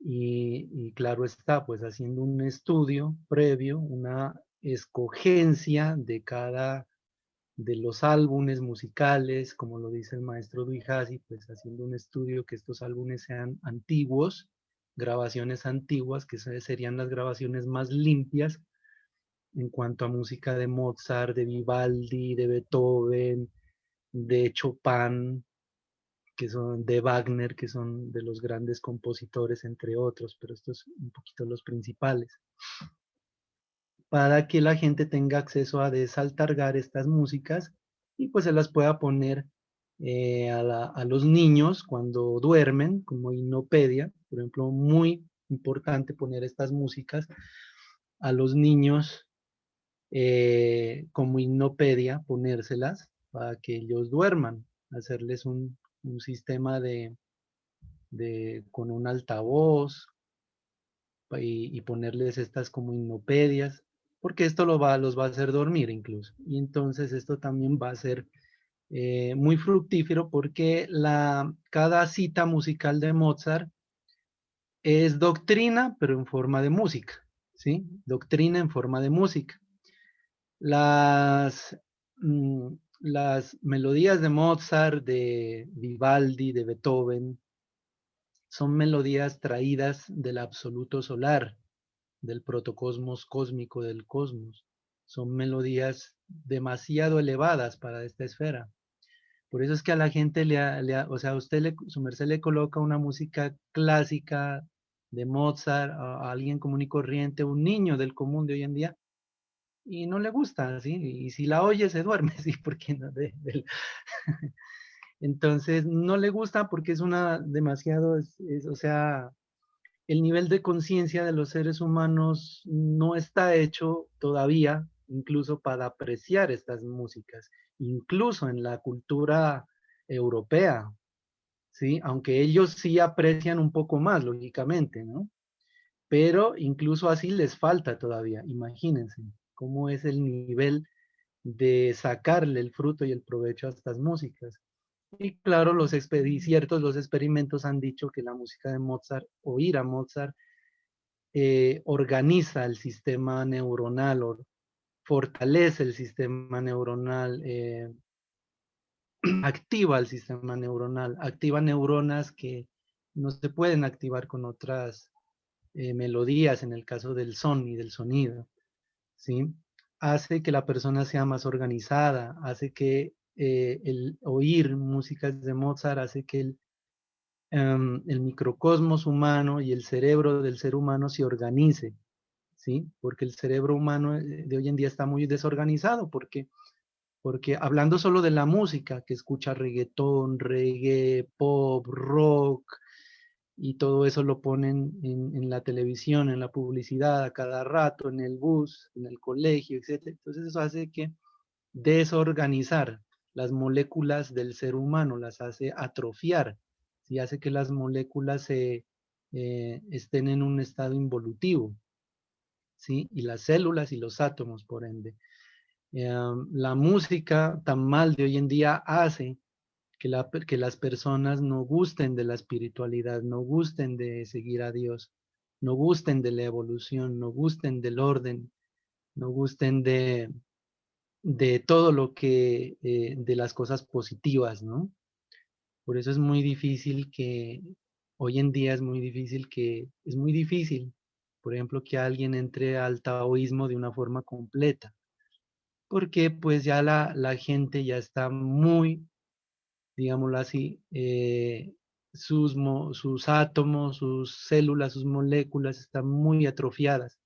Y claro está, pues haciendo un estudio previo, una escogencia de cada de los álbumes musicales, como lo dice el maestro Duijasi, pues haciendo un estudio que estos álbumes sean antiguos, grabaciones antiguas, que serían las grabaciones más limpias en cuanto a música de Mozart, de Vivaldi, de Beethoven, de Chopin, que son de Wagner, que son de los grandes compositores, entre otros, pero estos un poquito los principales, para que la gente tenga acceso a desaltargar estas músicas y pues se las pueda poner a los niños cuando duermen, como hipnopedia, por ejemplo, muy importante poner estas músicas a los niños como hipnopedia, ponérselas para que ellos duerman, hacerles un sistema con un altavoz y ponerles estas como hipnopedias, porque esto los va a hacer dormir incluso. Y entonces esto también va a ser muy fructífero porque cada cita musical de Mozart es doctrina, pero en forma de música, ¿sí? Doctrina en forma de música. Las, las melodías de Mozart, de Vivaldi, de Beethoven, son melodías traídas del absoluto solar, del protocosmos cósmico del cosmos. Son melodías demasiado elevadas para esta esfera. Por eso es que a la gente o sea, a usted, su merced le coloca una música clásica de Mozart a alguien común y corriente, un niño del común de hoy en día, y no le gusta, ¿sí? Y si la oye se duerme, ¿sí? Porque no, entonces no le gusta porque es una demasiado, o sea, el nivel de conciencia de los seres humanos no está hecho todavía, incluso para apreciar estas músicas, incluso en la cultura europea, ¿sí? Aunque ellos sí aprecian un poco más, lógicamente, ¿no? Pero incluso así les falta todavía, imagínense cómo es el nivel de sacarle el fruto y el provecho a estas músicas. Y claro, los experimentos han dicho que la música de Mozart, oír a Mozart, organiza el sistema neuronal, fortalece el sistema neuronal, activa el sistema neuronal, activa neuronas que no se pueden activar con otras melodías en el caso del son y del sonido, ¿sí? Hace que la persona sea más organizada, hace que el oír músicas de Mozart hace que el microcosmos humano y el cerebro del ser humano se organice, ¿sí? Porque el cerebro humano de hoy en día está muy desorganizado, porque hablando solo de la música, que escucha reggaetón, reggae, pop, rock, y todo eso lo ponen en la televisión, en la publicidad, a cada rato, en el bus, en el colegio, etc. Entonces eso hace que desorganizar las moléculas del ser humano, las hace atrofiar, ¿sí? Hace que las moléculas estén en un estado involutivo, ¿sí? Y las células y los átomos, por ende. La música tan mal de hoy en día hace que las personas no gusten de la espiritualidad, no gusten de seguir a Dios, no gusten de la evolución, no gusten del orden, no gusten de todo lo que, de las cosas positivas, ¿no? Por eso es muy difícil hoy en día es muy difícil, por ejemplo, que alguien entre al taoísmo de una forma completa, porque pues ya la gente ya está muy, digámoslo así, sus átomos, sus células, sus moléculas están muy atrofiadas.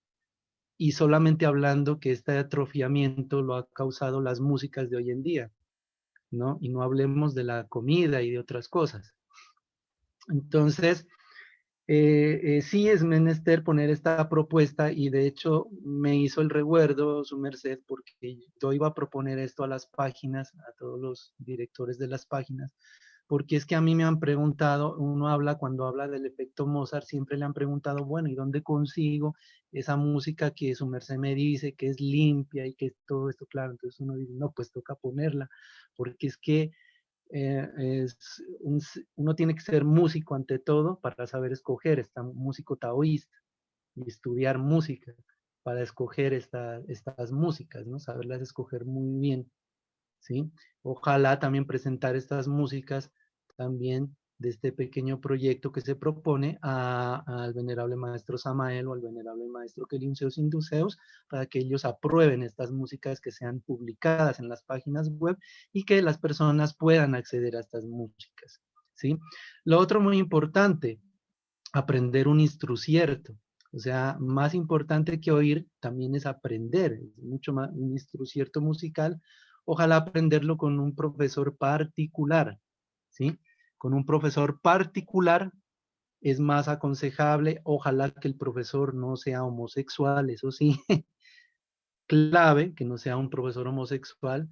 Y solamente hablando que este atrofiamiento lo ha causado las músicas de hoy en día, ¿no? Y no hablemos de la comida y de otras cosas. Entonces, sí es menester poner esta propuesta y de hecho me hizo el recuerdo, su merced, porque yo iba a proponer esto a las páginas, a todos los directores de las páginas, porque es que a mí me han preguntado, cuando habla del efecto Mozart, siempre le han preguntado, bueno, ¿y dónde consigo esa música que su merced me dice que es limpia y que es todo esto? Claro, entonces uno dice, no, pues toca ponerla, porque es que uno tiene que ser músico ante todo para saber escoger, músico taoísta y estudiar música para escoger estas músicas, ¿no? Saberlas escoger muy bien, ¿sí? Ojalá también presentar estas músicas también de este pequeño proyecto que se propone al venerable maestro Samael o al venerable maestro Kelimseos Induceus para que ellos aprueben estas músicas que sean publicadas en las páginas web y que las personas puedan acceder a estas músicas, ¿sí? Lo otro muy importante, aprender un instrucierto. O sea, más importante que oír también es aprender, es mucho más un instrucierto musical. Ojalá aprenderlo con un profesor particular, ¿sí? Con un profesor particular es más aconsejable. Ojalá que el profesor no sea homosexual, eso sí, clave, que no sea un profesor homosexual,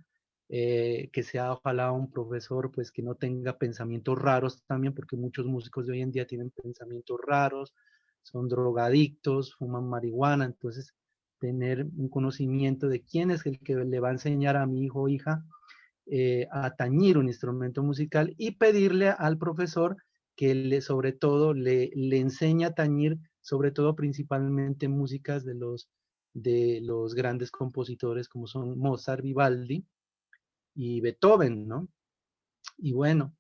que sea ojalá un profesor pues que no tenga pensamientos raros también, porque muchos músicos de hoy en día tienen pensamientos raros, son drogadictos, fuman marihuana, entonces tener un conocimiento de quién es el que le va a enseñar a mi hijo o hija a tañir un instrumento musical y pedirle al profesor que sobre todo le enseñe a tañir, sobre todo principalmente músicas de los grandes compositores como son Mozart, Vivaldi y Beethoven, ¿no? Y bueno,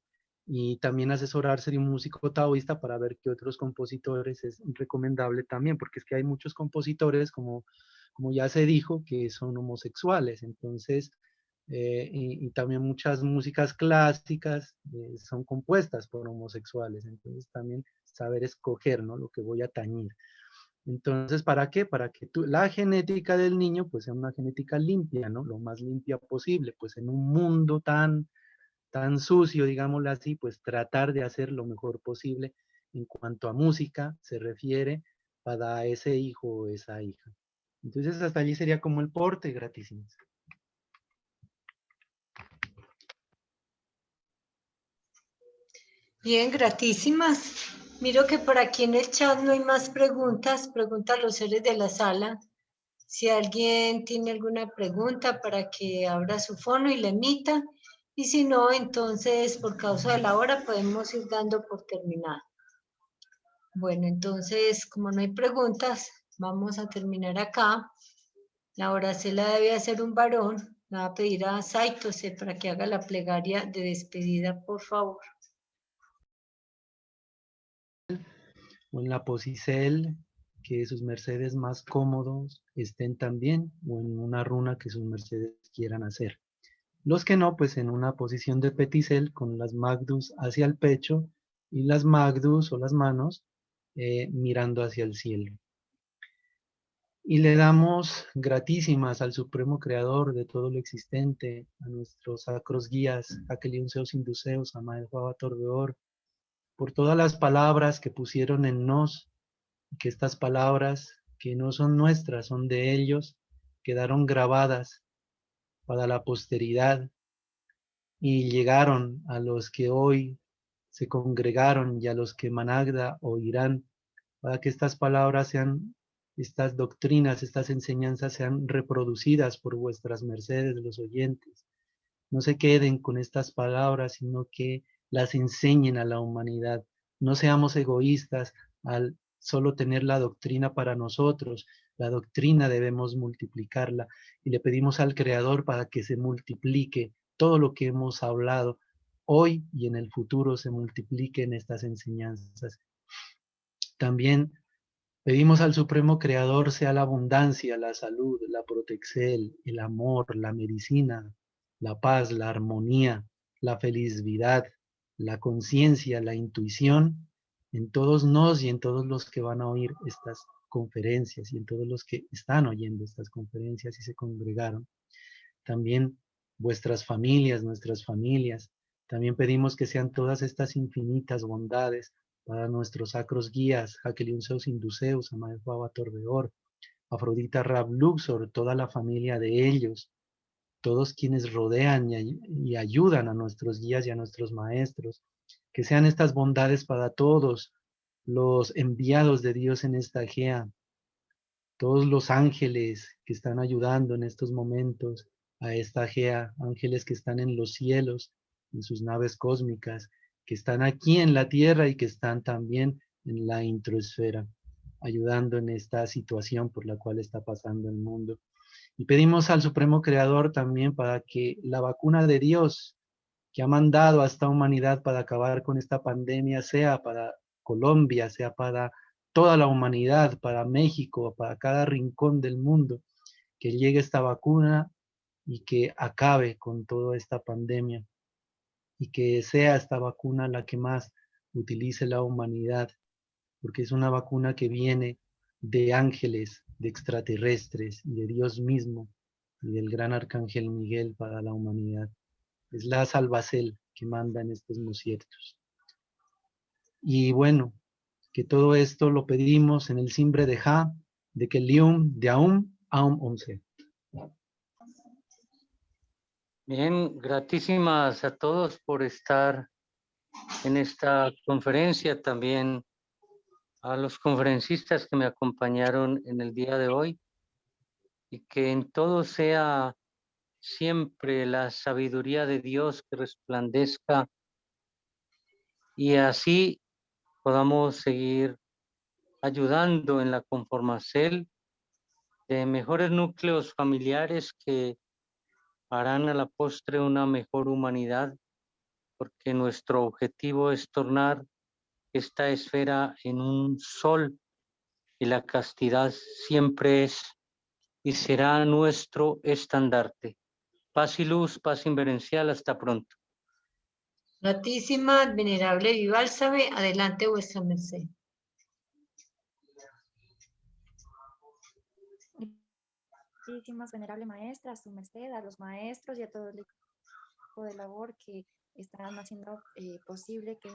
y también asesorarse de un músico taoísta para ver qué otros compositores es recomendable también, porque es que hay muchos compositores, como ya se dijo, que son homosexuales, entonces, y también muchas músicas clásicas son compuestas por homosexuales, entonces también saber escoger, ¿no? Lo que voy a tañir. Entonces, ¿para qué? Para que la genética del niño pues sea una genética limpia, ¿no? Lo más limpia posible, pues en un mundo tan sucio, digámoslo así, pues tratar de hacer lo mejor posible en cuanto a música se refiere para ese hijo o esa hija. Entonces, hasta allí sería como el porte, gratísimos. Bien, gratísimas. Miro que por aquí en el chat no hay más preguntas. Pregunta a los seres de la sala. Si alguien tiene alguna pregunta para que abra su fono y la emita. Y si no, entonces por causa de la hora podemos ir dando por terminado. Bueno, entonces, como no hay preguntas, vamos a terminar acá. La hora se la debe hacer un varón. Le va a pedir a Saitose para que haga la plegaria de despedida, por favor. O en la posicel, que sus mercedes más cómodos estén también, o en una runa que sus mercedes quieran hacer. Los que no, pues en una posición de peticel con las magdus hacia el pecho y las magdus o las manos mirando hacia el cielo. Y le damos gratísimas al Supremo Creador de todo lo existente, a nuestros sacros guías, Aquelion Zeus Induceus, Amael Juava Torbeor, por todas las palabras que pusieron en nos, que estas palabras que no son nuestras, son de ellos, quedaron grabadas para la posteridad y llegaron a los que hoy se congregaron y a los que Managda oirán, para que estas palabras sean, estas doctrinas, estas enseñanzas sean reproducidas por vuestras mercedes, los oyentes. No se queden con estas palabras, sino que las enseñen a la humanidad. No seamos egoístas al solo tener la doctrina para nosotros. La doctrina debemos multiplicarla y le pedimos al Creador para que se multiplique todo lo que hemos hablado hoy y en el futuro se multipliquen estas enseñanzas. También pedimos al Supremo Creador sea la abundancia, la salud, la protección, el amor, la medicina, la paz, la armonía, la felicidad, la conciencia, la intuición en todos nos y en todos los que van a oír estas conferencias y en todos los que están oyendo estas conferencias y se congregaron. También vuestras familias, nuestras familias. También pedimos que sean todas estas infinitas bondades para nuestros sacros guías, Aquelion Zeus Induceus, Amael Juava Torbeor, Afrodita Rab Luxor, toda la familia de ellos, todos quienes rodean y ayudan a nuestros guías y a nuestros maestros, que sean estas bondades para todos los enviados de Dios en esta Gea, todos los ángeles que están ayudando en estos momentos a esta Gea, ángeles que están en los cielos, en sus naves cósmicas, que están aquí en la tierra y que están también en la introesfera, ayudando en esta situación por la cual está pasando el mundo. Y pedimos al Supremo Creador también para que la vacuna de Dios que ha mandado a esta humanidad para acabar con esta pandemia sea para Colombia, sea para toda la humanidad, para México, para cada rincón del mundo, que llegue esta vacuna y que acabe con toda esta pandemia y que sea esta vacuna la que más utilice la humanidad, porque es una vacuna que viene de ángeles, de extraterrestres y de Dios mismo y del gran arcángel Miguel para la humanidad. Es la salvacel que manda en estos mosiertos. Y bueno, que todo esto lo pedimos en el simbre de Ja, de Kelium, de Aum, Aum Omse. Bien, gratísimas a todos por estar en esta conferencia, también a los conferencistas que me acompañaron en el día de hoy, y que en todo sea siempre la sabiduría de Dios que resplandezca y así podamos seguir ayudando en la conformación de mejores núcleos familiares que harán a la postre una mejor humanidad porque nuestro objetivo es tornar esta esfera en un sol y la castidad siempre es y será nuestro estandarte. Paz y luz, paz inverencial, hasta pronto. Gratísima, venerable Vivalsabe, adelante vuestra merced. Gratísimas, venerable maestra, a su merced, a los maestros y a todo el equipo de labor que están haciendo posible que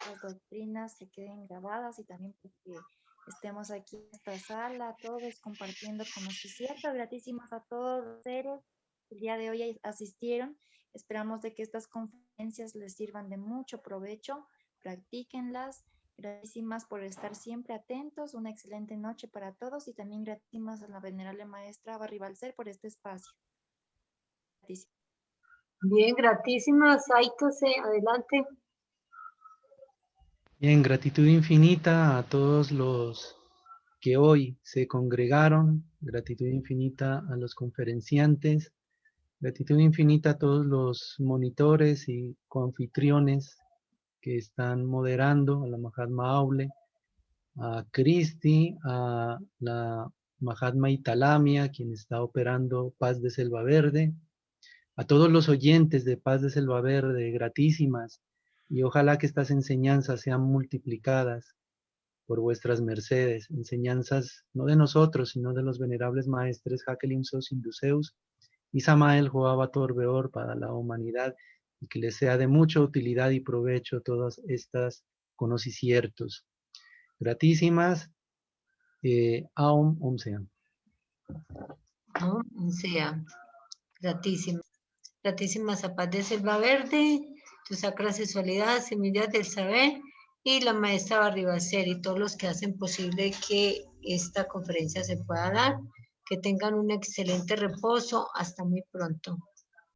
las doctrinas se queden grabadas y también porque estemos aquí en esta sala, todos compartiendo conocimiento. Gratísimas a todos los seres que el día de hoy asistieron. Esperamos de que estas conferencias les sirvan de mucho provecho. Practíquenlas. Gratísimas por estar siempre atentos. Una excelente noche para todos y también gratísimas a la venerable maestra Barribalcer por este espacio. Gratísimas. Bien, gratísimas. Saitose, adelante. Bien, gratitud infinita a todos los que hoy se congregaron, gratitud infinita a los conferenciantes, gratitud infinita a todos los monitores y coanfitriones que están moderando, a la Mahatma Aule, a Cristi, a la Mahatma Italamia, quien está operando Paz de Selva Verde, a todos los oyentes de Paz de Selva Verde, gratísimas, y ojalá que estas enseñanzas sean multiplicadas por vuestras mercedes, enseñanzas no de nosotros, sino de los venerables maestres Jacqueline Sos Induceus y Samael Joaba Torbeor para la humanidad, y que les sea de mucha utilidad y provecho todas estas conocimientos. Gratísimas, Aum Om Sean. Om sea, gratísimas. Gratísimas a Paz de Selva Verde, tu sacra sexualidad, semillas del saber, y la maestra Barribalcer y todos los que hacen posible que esta conferencia se pueda dar. Que tengan un excelente reposo. Hasta muy pronto.